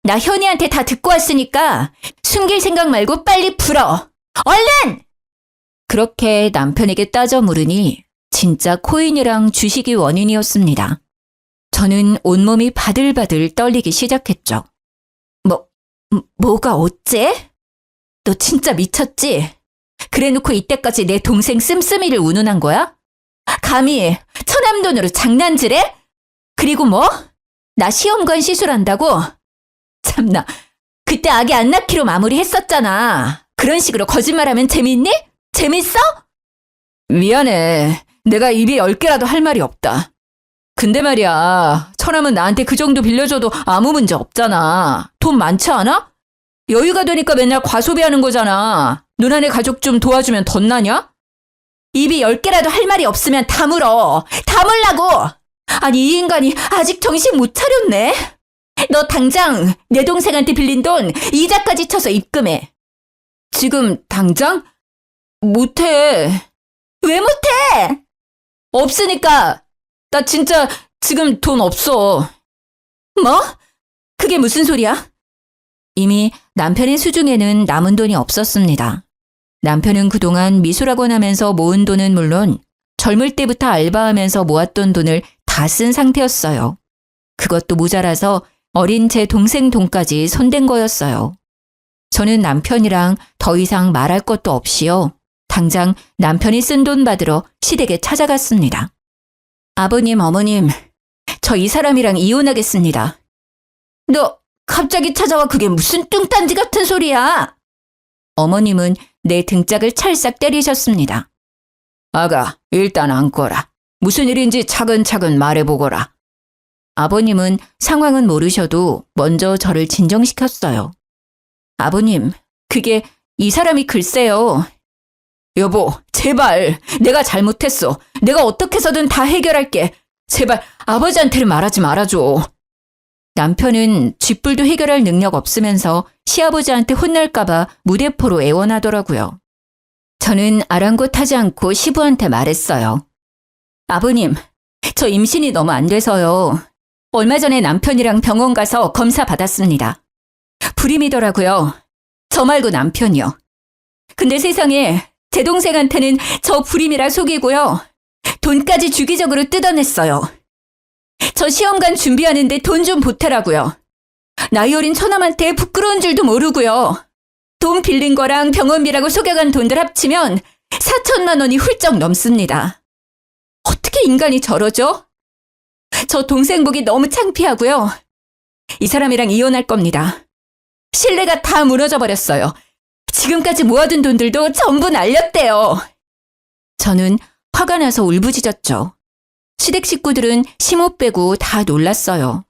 나 현이한테 다 듣고 왔으니까 숨길 생각 말고 빨리 풀어. 얼른! 그렇게 남편에게 따져 물으니 진짜 코인이랑 주식이 원인이었습니다. 저는 온몸이 바들바들 떨리기 시작했죠. 뭐가 어째? 너 진짜 미쳤지? 그래놓고 이때까지 내 동생 씀씀이를 운운한 거야? 감히 처남 돈으로 장난질해? 그리고 뭐? 나 시험관 시술한다고? 참나, 그때 아기 안 낳기로 마무리했었잖아. 그런 식으로 거짓말하면 재밌니? 재밌어? 미안해. 내가 입이 10개라도 할 말이 없다. 근데 말이야, 처남은 나한테 그 정도 빌려줘도 아무 문제 없잖아. 돈 많지 않아? 여유가 되니까 맨날 과소비하는 거잖아. 누나네 가족 좀 도와주면 덧나냐? 입이 10개라도 할 말이 없으면 다물어. 다물라고! 아니 이 인간이 아직 정신 못 차렸네. 너 당장 내 동생한테 빌린 돈 이자까지 쳐서 입금해. 지금 당장? 못해. 왜 못해? 없으니까. 나 진짜 지금 돈 없어. 뭐? 그게 무슨 소리야? 이미 남편의 수중에는 남은 돈이 없었습니다. 남편은 그동안 미술학원 하면서 모은 돈은 물론 젊을 때부터 알바하면서 모았던 돈을 다 쓴 상태였어요. 그것도 모자라서 어린 제 동생 돈까지 손댄 거였어요. 저는 남편이랑 더 이상 말할 것도 없이요. 당장 남편이 쓴 돈 받으러 시댁에 찾아갔습니다. 아버님, 어머님, 저 이 사람이랑 이혼하겠습니다. 너 갑자기 찾아와 그게 무슨 뚱딴지 같은 소리야? 어머님은 내 등짝을 찰싹 때리셨습니다. 아가, 일단 앉거라. 무슨 일인지 차근차근 말해보거라. 아버님은 상황은 모르셔도 먼저 저를 진정시켰어요. 아버님, 그게 이 사람이 글쎄요. 여보, 제발 내가 잘못했어. 내가 어떻게 해서든 다 해결할게. 제발 아버지한테는 말하지 말아줘. 남편은 쥐뿔도 해결할 능력 없으면서 시아버지한테 혼날까봐 무대포로 애원하더라고요. 저는 아랑곳하지 않고 시부한테 말했어요. 아버님, 저 임신이 너무 안 돼서요. 얼마 전에 남편이랑 병원 가서 검사 받았습니다. 불임이더라고요. 저 말고 남편이요. 근데 세상에 제 동생한테는 저 불임이라 속이고요. 돈까지 주기적으로 뜯어냈어요. 저 시험관 준비하는데 돈 좀 보태라고요. 나이 어린 처남한테 부끄러운 줄도 모르고요. 돈 빌린 거랑 병원비라고 속여간 돈들 합치면 4천만 원이 훌쩍 넘습니다. 어떻게 인간이 저러죠? 저 동생 보기 너무 창피하고요. 이 사람이랑 이혼할 겁니다. 신뢰가 다 무너져 버렸어요. 지금까지 모아둔 돈들도 전부 날렸대요. 저는 화가 나서 울부짖었죠. 시댁 식구들은 시모 빼고 다 놀랐어요.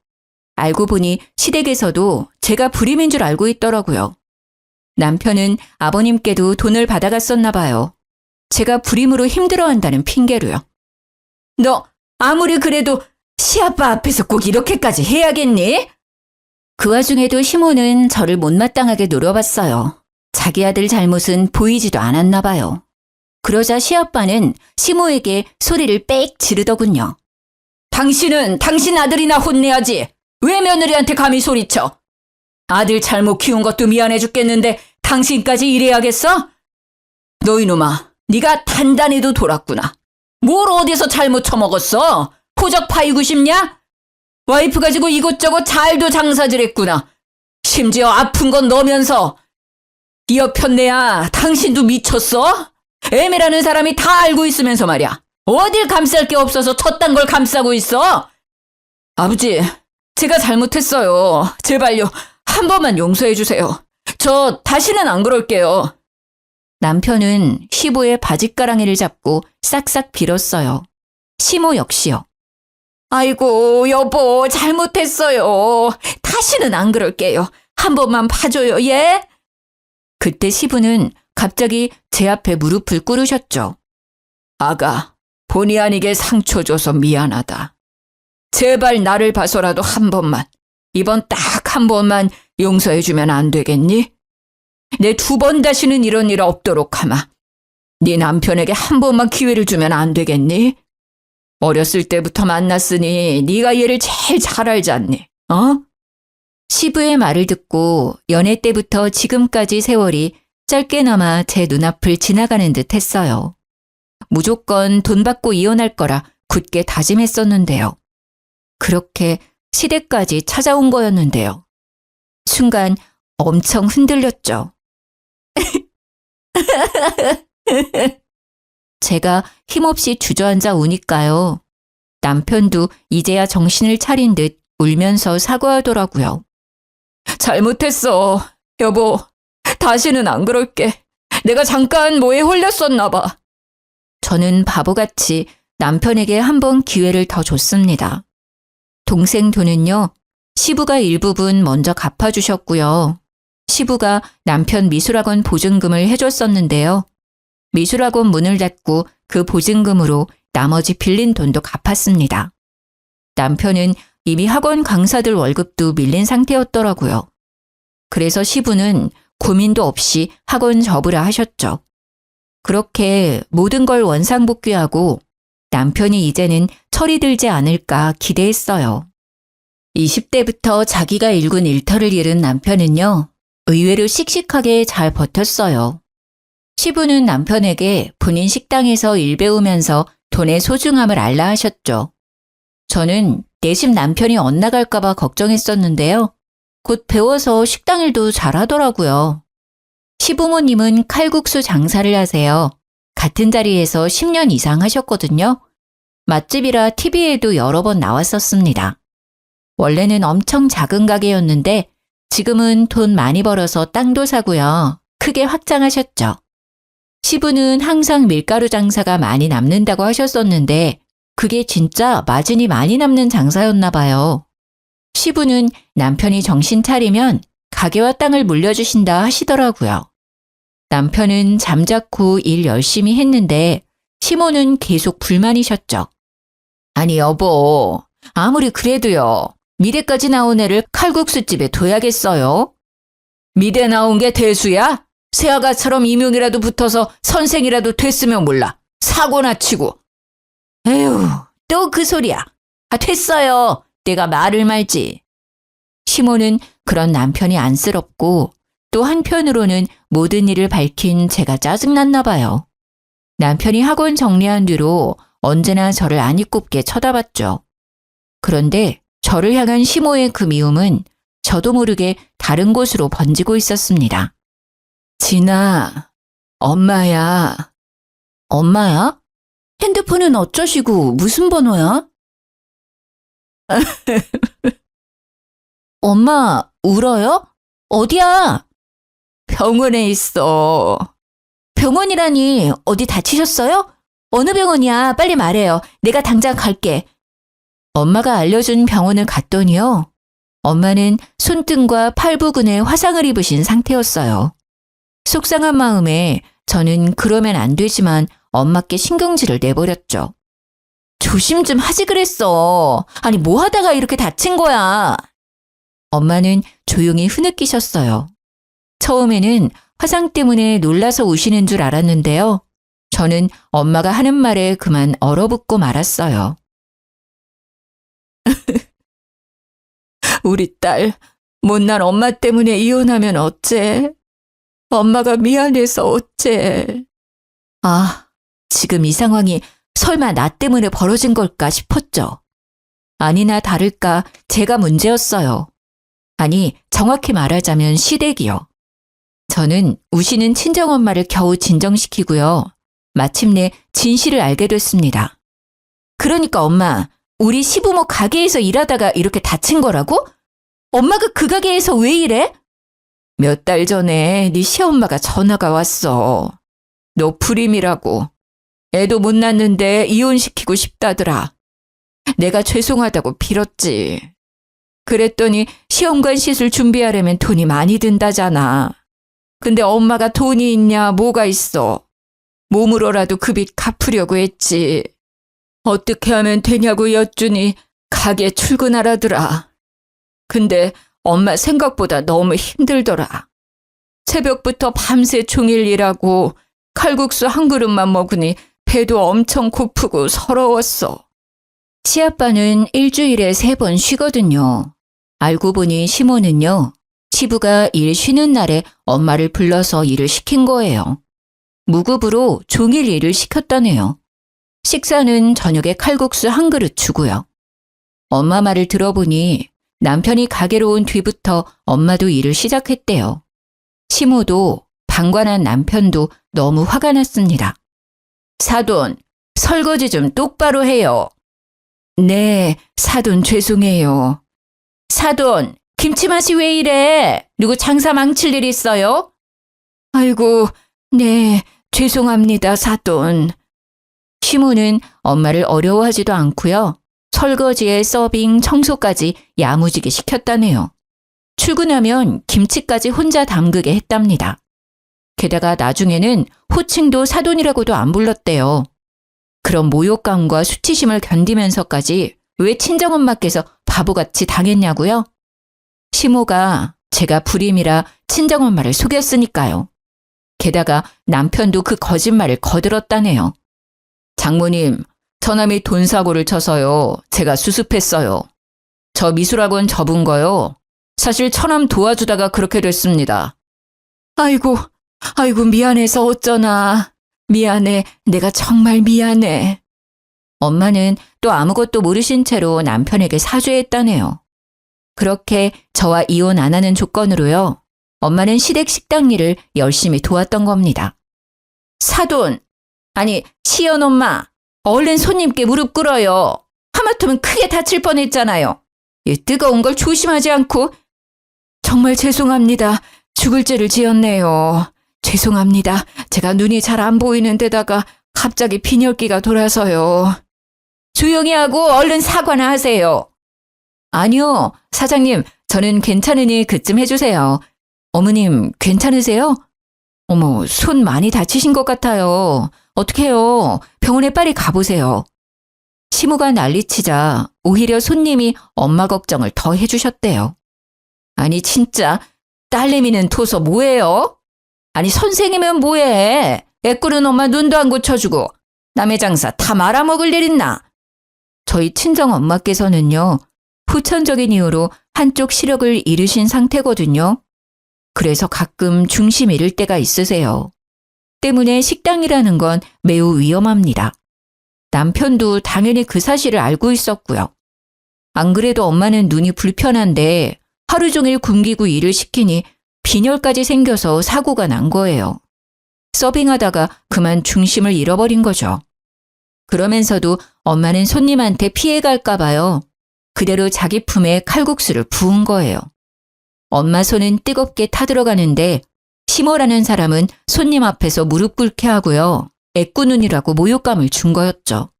알고 보니 시댁에서도 제가 불임인 줄 알고 있더라고요. 남편은 아버님께도 돈을 받아갔었나 봐요. 제가 불임으로 힘들어한다는 핑계로요. 너 아무리 그래도 시아빠 앞에서 꼭 이렇게까지 해야겠니? 그 와중에도 시모는 저를 못마땅하게 노려봤어요. 자기 아들 잘못은 보이지도 않았나 봐요. 그러자 시아빠는 시모에게 소리를 빽 지르더군요. 당신은 당신 아들이나 혼내야지. 왜 며느리한테 감히 소리쳐? 아들 잘못 키운 것도 미안해 죽겠는데 당신까지 이래야겠어? 너 이놈아, 네가 단단히도 돌았구나. 뭘 어디서 잘못 처먹었어? 포적 파이고 싶냐? 와이프 가지고 이곳저곳 잘도 장사질했구나. 심지어 아픈 건 너면서. 이 여편네야, 당신도 미쳤어? 애매라는 사람이 다 알고 있으면서 말이야. 어딜 감쌀 게 없어서 저딴 걸 감싸고 있어? 아버지, 제가 잘못했어요. 제발요. 한 번만 용서해 주세요. 저 다시는 안 그럴게요. 남편은 시부의 바짓가랑이를 잡고 싹싹 빌었어요. 시모 역시요. 아이고, 여보, 잘못했어요. 다시는 안 그럴게요. 한 번만 봐줘요, 예? 그때 시부는 갑자기 제 앞에 무릎을 꿇으셨죠. 아가, 본의 아니게 상처 줘서 미안하다. 제발 나를 봐서라도 한 번만, 이번 딱 한 번만 용서해주면 안 되겠니? 내 2번 다시는 이런 일 없도록 하마. 네 남편에게 한 번만 기회를 주면 안 되겠니? 어렸을 때부터 만났으니 네가 얘를 제일 잘 알지 않니? 어? 시부의 말을 듣고 연애 때부터 지금까지 세월이 짧게나마 제 눈앞을 지나가는 듯 했어요. 무조건 돈 받고 이혼할 거라 굳게 다짐했었는데요. 그렇게 시댁까지 찾아온 거였는데요. 순간 엄청 흔들렸죠. 제가 힘없이 주저앉아 우니까요. 남편도 이제야 정신을 차린 듯 울면서 사과하더라고요. 잘못했어, 여보. 다시는 안 그럴게. 내가 잠깐 뭐에 홀렸었나 봐. 저는 바보같이 남편에게 한 번 기회를 더 줬습니다. 동생 돈은요, 시부가 일부분 먼저 갚아주셨고요. 시부가 남편 미술학원 보증금을 해줬었는데요. 미술학원 문을 닫고 그 보증금으로 나머지 빌린 돈도 갚았습니다. 남편은 이미 학원 강사들 월급도 밀린 상태였더라고요. 그래서 시부는 고민도 없이 학원 접으라 하셨죠. 그렇게 모든 걸 원상복귀하고 남편이 이제는 철이 들지 않을까 기대했어요. 20대부터 자기가 일군 일터를 잃은 남편은요, 의외로 씩씩하게 잘 버텼어요. 시부는 남편에게 본인 식당에서 일 배우면서 돈의 소중함을 알라 하셨죠. 저는 내심 남편이 엇나갈까봐 걱정했었는데요. 곧 배워서 식당 일도 잘하더라고요. 시부모님은 칼국수 장사를 하세요. 같은 자리에서 10년 이상 하셨거든요. 맛집이라 TV에도 여러 번 나왔었습니다. 원래는 엄청 작은 가게였는데 지금은 돈 많이 벌어서 땅도 사고요. 크게 확장하셨죠. 시부는 항상 밀가루 장사가 많이 남는다고 하셨었는데 그게 진짜 마진이 많이 남는 장사였나 봐요. 시부는 남편이 정신 차리면 가게와 땅을 물려주신다 하시더라고요. 남편은 잠자코 일 열심히 했는데 시모는 계속 불만이셨죠. 아니 여보, 아무리 그래도요. 미대까지 나온 애를 칼국수집에 둬야겠어요? 미대 나온 게 대수야? 새아가처럼 임용이라도 붙어서 선생이라도 됐으면 몰라. 사고나 치고. 에휴, 또 그 소리야. 아, 됐어요. 내가 말을 말지. 시모는 그런 남편이 안쓰럽고 또 한편으로는 모든 일을 밝힌 제가 짜증났나 봐요. 남편이 학원 정리한 뒤로 언제나 저를 아니꼽게 쳐다봤죠. 그런데 저를 향한 시모의 그 미움은 저도 모르게 다른 곳으로 번지고 있었습니다. 진아, 엄마야. 엄마야? 핸드폰은 어쩌시고 무슨 번호야? 엄마, 울어요? 어디야? 병원에 있어. 병원이라니 어디 다치셨어요? 어느 병원이야? 빨리 말해요. 내가 당장 갈게. 엄마가 알려준 병원을 갔더니요. 엄마는 손등과 팔 부근에 화상을 입으신 상태였어요. 속상한 마음에 저는 그러면 안 되지만 엄마께 신경질을 내버렸죠. 조심 좀 하지 그랬어. 아니 뭐 하다가 이렇게 다친 거야. 엄마는 조용히 흐느끼셨어요. 처음에는 화상 때문에 놀라서 우시는 줄 알았는데요. 저는 엄마가 하는 말에 그만 얼어붙고 말았어요. 우리 딸, 못난 엄마 때문에 이혼하면 어째? 엄마가 미안해서 어째? 아, 지금 이 상황이 설마 나 때문에 벌어진 걸까 싶었죠. 아니나 다를까 제가 문제였어요. 아니, 정확히 말하자면 시댁이요. 저는 우시는 친정엄마를 겨우 진정시키고요. 마침내 진실을 알게 됐습니다. 그러니까 엄마, 우리 시부모 가게에서 일하다가 이렇게 다친 거라고? 엄마가 그 가게에서 왜 일해? 몇 달 전에 네 시엄마가 전화가 왔어. 너 불임이라고. 애도 못 낳는데 이혼시키고 싶다더라. 내가 죄송하다고 빌었지. 그랬더니 시험관 시술 준비하려면 돈이 많이 든다잖아. 근데 엄마가 돈이 있냐 뭐가 있어. 몸으로라도 그 빚 갚으려고 했지. 어떻게 하면 되냐고 여쭈니 가게 출근하라더라. 근데 엄마 생각보다 너무 힘들더라. 새벽부터 밤새 종일 일하고 칼국수 한 그릇만 먹으니 배도 엄청 고프고 서러웠어. 시아빠는 일주일에 3번 쉬거든요. 알고 보니 시모는요. 시부가 일 쉬는 날에 엄마를 불러서 일을 시킨 거예요. 무급으로 종일 일을 시켰다네요. 식사는 저녁에 칼국수 한 그릇 주고요. 엄마 말을 들어보니 남편이 가게로 온 뒤부터 엄마도 일을 시작했대요. 시모도 방관한 남편도 너무 화가 났습니다. 사돈, 설거지 좀 똑바로 해요. 네, 사돈 죄송해요. 사돈, 김치맛이 왜 이래? 누구 장사 망칠 일 있어요? 아이고, 네, 죄송합니다, 사돈. 시모는 엄마를 어려워하지도 않고요. 설거지에 서빙, 청소까지 야무지게 시켰다네요. 출근하면 김치까지 혼자 담그게 했답니다. 게다가 나중에는 호칭도 사돈이라고도 안 불렀대요. 그런 모욕감과 수치심을 견디면서까지 왜 친정엄마께서 바보같이 당했냐고요? 시모가 제가 불임이라 친정엄마를 속였으니까요. 게다가 남편도 그 거짓말을 거들었다네요. 장모님, 처남이 돈 사고를 쳐서요. 제가 수습했어요. 저 미술학원 접은 거요. 사실 처남 도와주다가 그렇게 됐습니다. 아이고 미안해서 어쩌나. 미안해. 내가 정말 미안해. 엄마는 또 아무것도 모르신 채로 남편에게 사죄했다네요. 그렇게 저와 이혼 안 하는 조건으로요. 엄마는 시댁 식당 일을 열심히 도왔던 겁니다. 사돈, 아니 시연엄마, 얼른 손님께 무릎 꿇어요. 하마터면 크게 다칠 뻔했잖아요. 이 뜨거운 걸 조심하지 않고. 정말 죄송합니다. 죽을 죄를 지었네요. 죄송합니다. 제가 눈이 잘 안 보이는 데다가 갑자기 빈혈기가 돌아서요. 조용히 하고 얼른 사과나 하세요. 아니요, 사장님, 저는 괜찮으니 그쯤 해주세요. 어머님, 괜찮으세요? 어머, 손 많이 다치신 것 같아요. 어떡해요? 병원에 빨리 가보세요. 시무가 난리치자 오히려 손님이 엄마 걱정을 더 해주셨대요. 아니 진짜 딸내미는 토서 뭐해요? 아니 선생이면 뭐해? 애꾸는 엄마 눈도 안 고쳐주고 남의 장사 다 말아먹을 일 있나? 저희 친정엄마께서는요. 후천적인 이유로 한쪽 시력을 잃으신 상태거든요. 그래서 가끔 중심 잃을 때가 있으세요. 때문에 식당이라는 건 매우 위험합니다. 남편도 당연히 그 사실을 알고 있었고요. 안 그래도 엄마는 눈이 불편한데 하루 종일 굶기고 일을 시키니 빈혈까지 생겨서 사고가 난 거예요. 서빙하다가 그만 중심을 잃어버린 거죠. 그러면서도 엄마는 손님한테 피해갈까 봐요. 그대로 자기 품에 칼국수를 부은 거예요. 엄마 손은 뜨겁게 타들어가는데 시모라는 사람은 손님 앞에서 무릎 꿇게 하고요. 애꾸눈이라고 모욕감을 준 거였죠.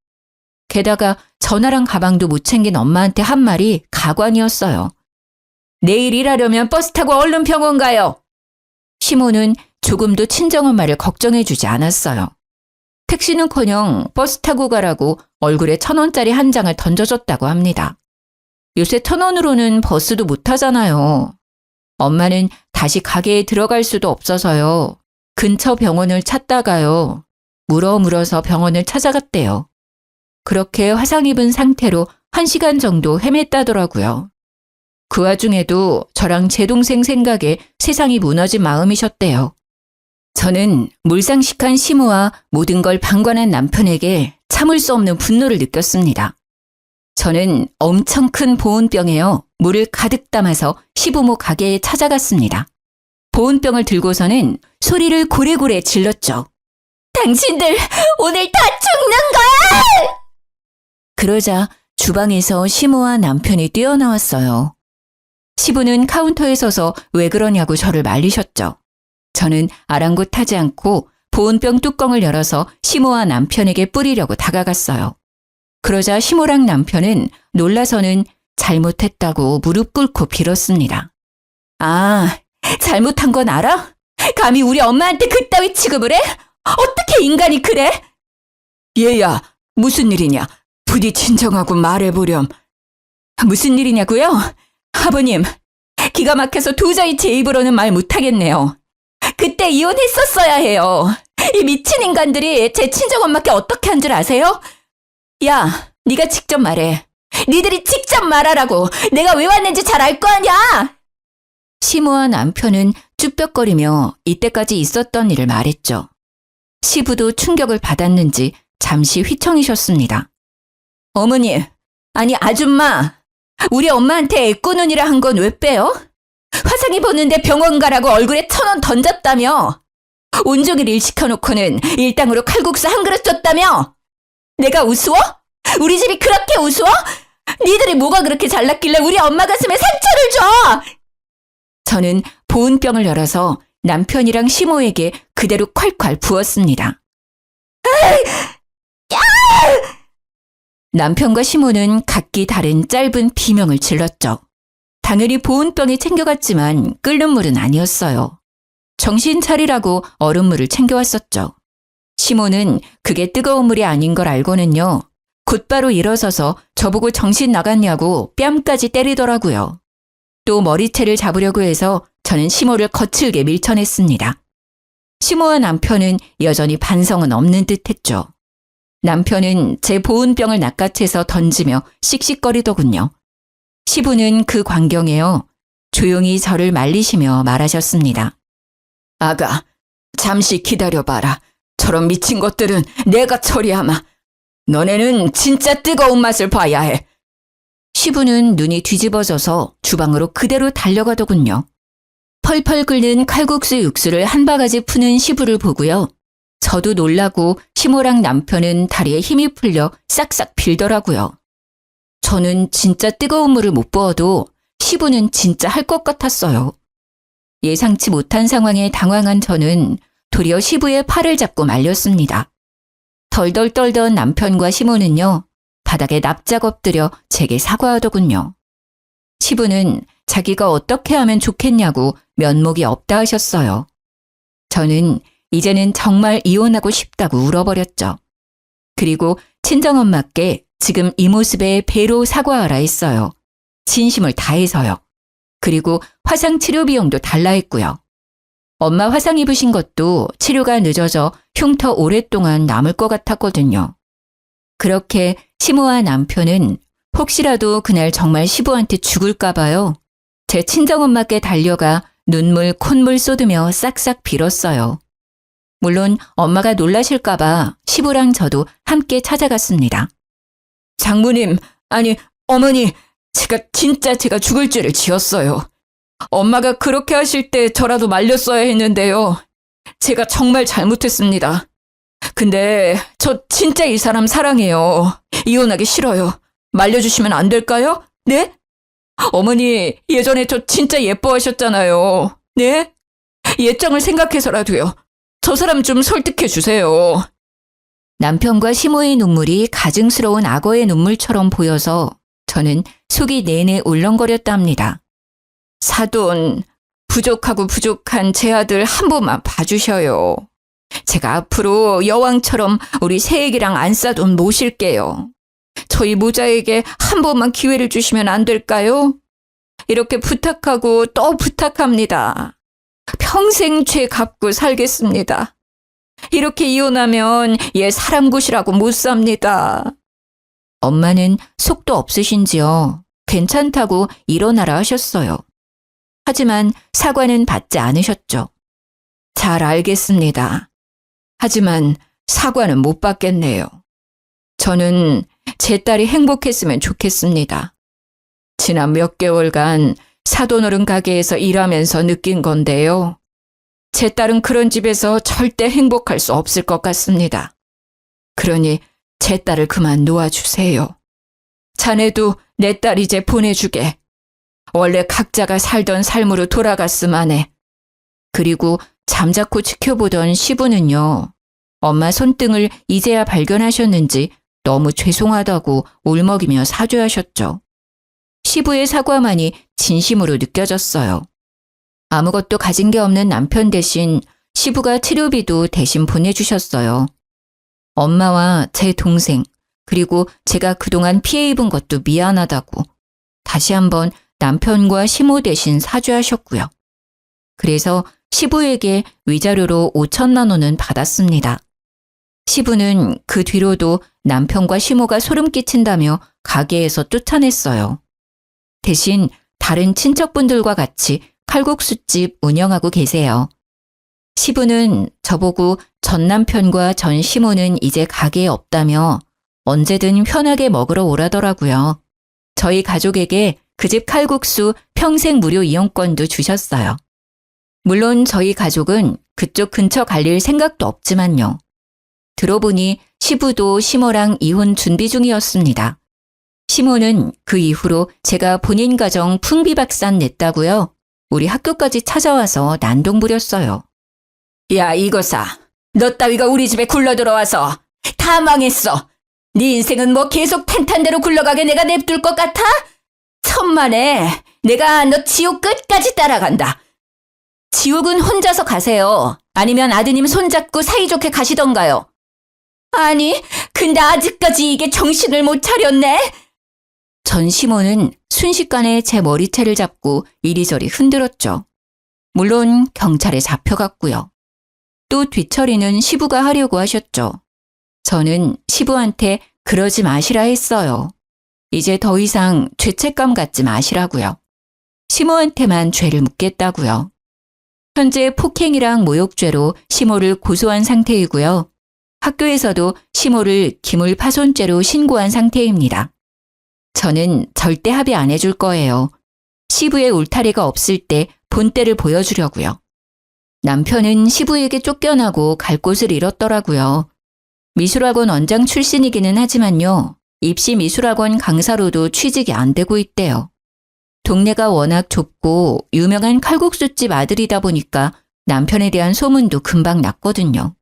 게다가 전화랑 가방도 못 챙긴 엄마한테 한 말이 가관이었어요. 내일 일하려면 버스 타고 얼른 병원 가요. 시모는 조금도 친정엄마를 걱정해주지 않았어요. 택시는커녕 버스 타고 가라고 얼굴에 1,000원짜리 한 장을 던져줬다고 합니다. 요새 1,000원으로는 버스도 못 타잖아요. 엄마는 다시 가게에 들어갈 수도 없어서요. 근처 병원을 찾다가요. 물어서 병원을 찾아갔대요. 그렇게 화상 입은 상태로 1시간 정도 헤맸다더라고요. 그 와중에도 저랑 제 동생 생각에 세상이 무너진 마음이셨대요. 저는 몰상식한 시무와 모든 걸 방관한 남편에게 참을 수 없는 분노를 느꼈습니다. 저는 엄청 큰 보온병에요. 물을 가득 담아서 시부모 가게에 찾아갔습니다. 보온병을 들고서는 소리를 고래고래 질렀죠. 당신들 오늘 다 죽는 거야! 그러자 주방에서 시모와 남편이 뛰어나왔어요. 시부는 카운터에 서서 왜 그러냐고 저를 말리셨죠. 저는 아랑곳하지 않고 보온병 뚜껑을 열어서 시모와 남편에게 뿌리려고 다가갔어요. 그러자 시모랑 남편은 놀라서는 잘못했다고 무릎 꿇고 빌었습니다. 아, 잘못한 건 알아? 감히 우리 엄마한테 그따위 취급을 해? 어떻게 인간이 그래? 얘야, 무슨 일이냐? 부디 진정하고 말해보렴. 무슨 일이냐고요? 아버님, 기가 막혀서 도저히 제 입으로는 말 못하겠네요. 그때 이혼했었어야 해요. 이 미친 인간들이 제 친정엄마께 어떻게 한 줄 아세요? 야, 네가 직접 말해. 니들이 직접 말하라고. 내가 왜 왔는지 잘 알 거 아냐? 시모와 남편은 쭈뼛거리며 이때까지 있었던 일을 말했죠. 시부도 충격을 받았는지 잠시 휘청이셨습니다. 어머니, 아니 아줌마, 우리 엄마한테 애꾸눈이라 한 건 왜 빼요? 화상 입었는데 병원 가라고 얼굴에 1,000원 던졌다며? 온종일 일 시켜놓고는 일당으로 칼국수 한 그릇 줬다며? 내가 우스워? 우리 집이 그렇게 우스워? 니들이 뭐가 그렇게 잘났길래 우리 엄마 가슴에 상처를 줘? 저는 보온병을 열어서 남편이랑 시모에게 그대로 콸콸 부었습니다. 남편과 시모는 각기 다른 짧은 비명을 질렀죠. 당연히 보온병에 챙겨갔지만 끓는 물은 아니었어요. 정신 차리라고 얼음물을 챙겨왔었죠. 시모는 그게 뜨거운 물이 아닌 걸 알고는요. 곧바로 일어서서 저보고 정신 나갔냐고 뺨까지 때리더라고요. 또 머리채를 잡으려고 해서 저는 시모를 거칠게 밀쳐냈습니다. 시모와 남편은 여전히 반성은 없는 듯했죠. 남편은 제 보온병을 낚아채서 던지며 씩씩거리더군요. 시부는 그 광경에요. 조용히 저를 말리시며 말하셨습니다. 아가, 잠시 기다려봐라. 저런 미친 것들은 내가 처리하마. 너네는 진짜 뜨거운 맛을 봐야 해. 시부는 눈이 뒤집어져서 주방으로 그대로 달려가더군요. 펄펄 끓는 칼국수 육수를 한 바가지 푸는 시부를 보고요. 저도 놀라고 시모랑 남편은 다리에 힘이 풀려 싹싹 빌더라고요. 저는 진짜 뜨거운 물을 못 부어도 시부는 진짜 할 것 같았어요. 예상치 못한 상황에 당황한 저는 도리어 시부의 팔을 잡고 말렸습니다. 덜덜 떨던 남편과 시모는요, 바닥에 납작 엎드려 제게 사과하더군요. 시부는 자기가 어떻게 하면 좋겠냐고 면목이 없다 하셨어요. 저는 이제는 정말 이혼하고 싶다고 울어버렸죠. 그리고 친정엄마께 지금 이 모습에 배로 사과하라 했어요. 진심을 다해서요. 그리고 화상 치료 비용도 달라 했고요. 엄마 화상 입으신 것도 치료가 늦어져 흉터 오랫동안 남을 것 같았거든요. 그렇게 시모와 남편은 혹시라도 그날 정말 시부한테 죽을까 봐요. 제 친정엄마께 달려가 눈물 콧물 쏟으며 싹싹 빌었어요. 물론 엄마가 놀라실까 봐 시부랑 저도 함께 찾아갔습니다. 장모님, 아니 어머니, 제가 죽을 죄를 지었어요. 엄마가 그렇게 하실 때 저라도 말렸어야 했는데요. 제가 정말 잘못했습니다. 근데 저 진짜 이 사람 사랑해요. 이혼하기 싫어요. 말려주시면 안 될까요? 네? 어머니, 예전에 저 진짜 예뻐하셨잖아요. 네? 예정을 생각해서라도요. 저 사람 좀 설득해 주세요. 남편과 시모의 눈물이 가증스러운 악어의 눈물처럼 보여서 저는 속이 내내 울렁거렸답니다. 사돈, 부족한 제 아들 한 번만 봐주셔요. 제가 앞으로 여왕처럼 우리 새애기랑 안싸돈 모실게요. 저희 모자에게 한 번만 기회를 주시면 안 될까요? 이렇게 부탁하고 또 부탁합니다. 평생 죄 갚고 살겠습니다. 이렇게 이혼하면 얘 사람 굿이라고 못 삽니다. 엄마는 속도 없으신지요. 괜찮다고 일어나라 하셨어요. 하지만 사과는 받지 않으셨죠. 잘 알겠습니다. 하지만 사과는 못 받겠네요. 저는 제 딸이 행복했으면 좋겠습니다. 지난 몇 개월간 사돈어른 가게에서 일하면서 느낀 건데요. 제 딸은 그런 집에서 절대 행복할 수 없을 것 같습니다. 그러니 제 딸을 그만 놓아주세요. 자네도 내 딸 이제 보내주게. 원래 각자가 살던 삶으로 돌아갔으만 해. 그리고 잠자코 지켜보던 시부는요. 엄마 손등을 이제야 발견하셨는지 너무 죄송하다고 울먹이며 사죄하셨죠. 시부의 사과만이 진심으로 느껴졌어요. 아무것도 가진 게 없는 남편 대신 시부가 치료비도 대신 보내주셨어요. 엄마와 제 동생, 그리고 제가 그동안 피해 입은 것도 미안하다고 다시 한번 남편과 시모 대신 사죄하셨고요. 그래서 시부에게 위자료로 5천만 원은 받았습니다. 시부는 그 뒤로도 남편과 시모가 소름 끼친다며 가게에서 쫓아냈어요. 대신 다른 친척분들과 같이 칼국수집 운영하고 계세요. 시부는 저보고 전 남편과 전 시모는 이제 가게에 없다며 언제든 편하게 먹으러 오라더라고요. 저희 가족에게 그 집 칼국수 평생 무료 이용권도 주셨어요. 물론 저희 가족은 그쪽 근처 갈릴 생각도 없지만요. 들어보니 시부도 시모랑 이혼 준비 중이었습니다. 시모는 그 이후로 제가 본인 가정 풍비박산 냈다고요. 우리 학교까지 찾아와서 난동 부렸어요. 야, 이거사. 너 따위가 우리 집에 굴러 들어와서 다 망했어. 네 인생은 뭐 계속 탄탄대로 굴러가게 내가 냅둘 것 같아? 천만에 내가 너 지옥 끝까지 따라간다. 지옥은 혼자서 가세요. 아니면 아드님 손잡고 사이좋게 가시던가요. 아니, 근데 아직까지 이게 정신을 못 차렸네. 전 시모는 순식간에 제 머리채를 잡고 이리저리 흔들었죠. 물론 경찰에 잡혀갔고요. 또 뒤처리는 시부가 하려고 하셨죠. 저는 시부한테 그러지 마시라 했어요. 이제 더 이상 죄책감 갖지 마시라고요. 시모한테만 죄를 묻겠다고요. 현재 폭행이랑 모욕죄로 시모를 고소한 상태이고요. 학교에서도 시모를 기물파손죄로 신고한 상태입니다. 저는 절대 합의 안 해줄 거예요. 시부의 울타리가 없을 때 본때를 보여주려고요. 남편은 시부에게 쫓겨나고 갈 곳을 잃었더라고요. 미술학원 원장 출신이기는 하지만요. 입시 미술학원 강사로도 취직이 안 되고 있대요. 동네가 워낙 좁고 유명한 칼국수집 아들이다 보니까 남편에 대한 소문도 금방 났거든요.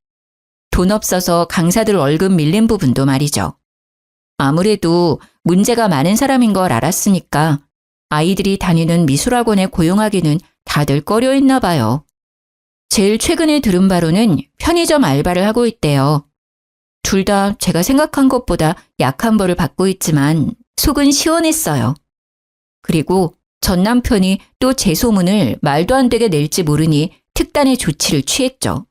돈 없어서 강사들 월급 밀린 부분도 말이죠. 아무래도 문제가 많은 사람인 걸 알았으니까 아이들이 다니는 미술학원에 고용하기는 다들 꺼려했나 봐요. 제일 최근에 들은 바로는 편의점 알바를 하고 있대요. 둘 다 제가 생각한 것보다 약한 벌을 받고 있지만 속은 시원했어요. 그리고 전 남편이 또 제 소문을 말도 안 되게 낼지 모르니 특단의 조치를 취했죠.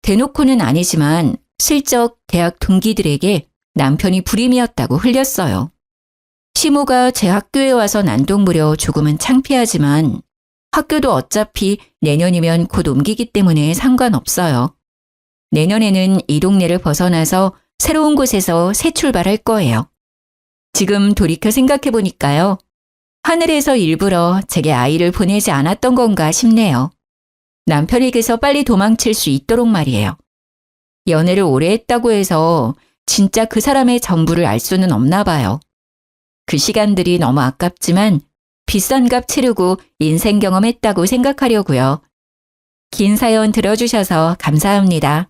대놓고는 아니지만 슬쩍 대학 동기들에게 남편이 불임이었다고 흘렸어요. 시모가 제 학교에 와서 난동부려 조금은 창피하지만 학교도 어차피 내년이면 곧 옮기기 때문에 상관없어요. 내년에는 이 동네를 벗어나서 새로운 곳에서 새 출발할 거예요. 지금 돌이켜 생각해보니까요. 하늘에서 일부러 제게 아이를 보내지 않았던 건가 싶네요. 남편에게서 빨리 도망칠 수 있도록 말이에요. 연애를 오래 했다고 해서 진짜 그 사람의 전부를 알 수는 없나 봐요. 그 시간들이 너무 아깝지만 비싼 값 치르고 인생 경험했다고 생각하려고요. 긴 사연 들어주셔서 감사합니다.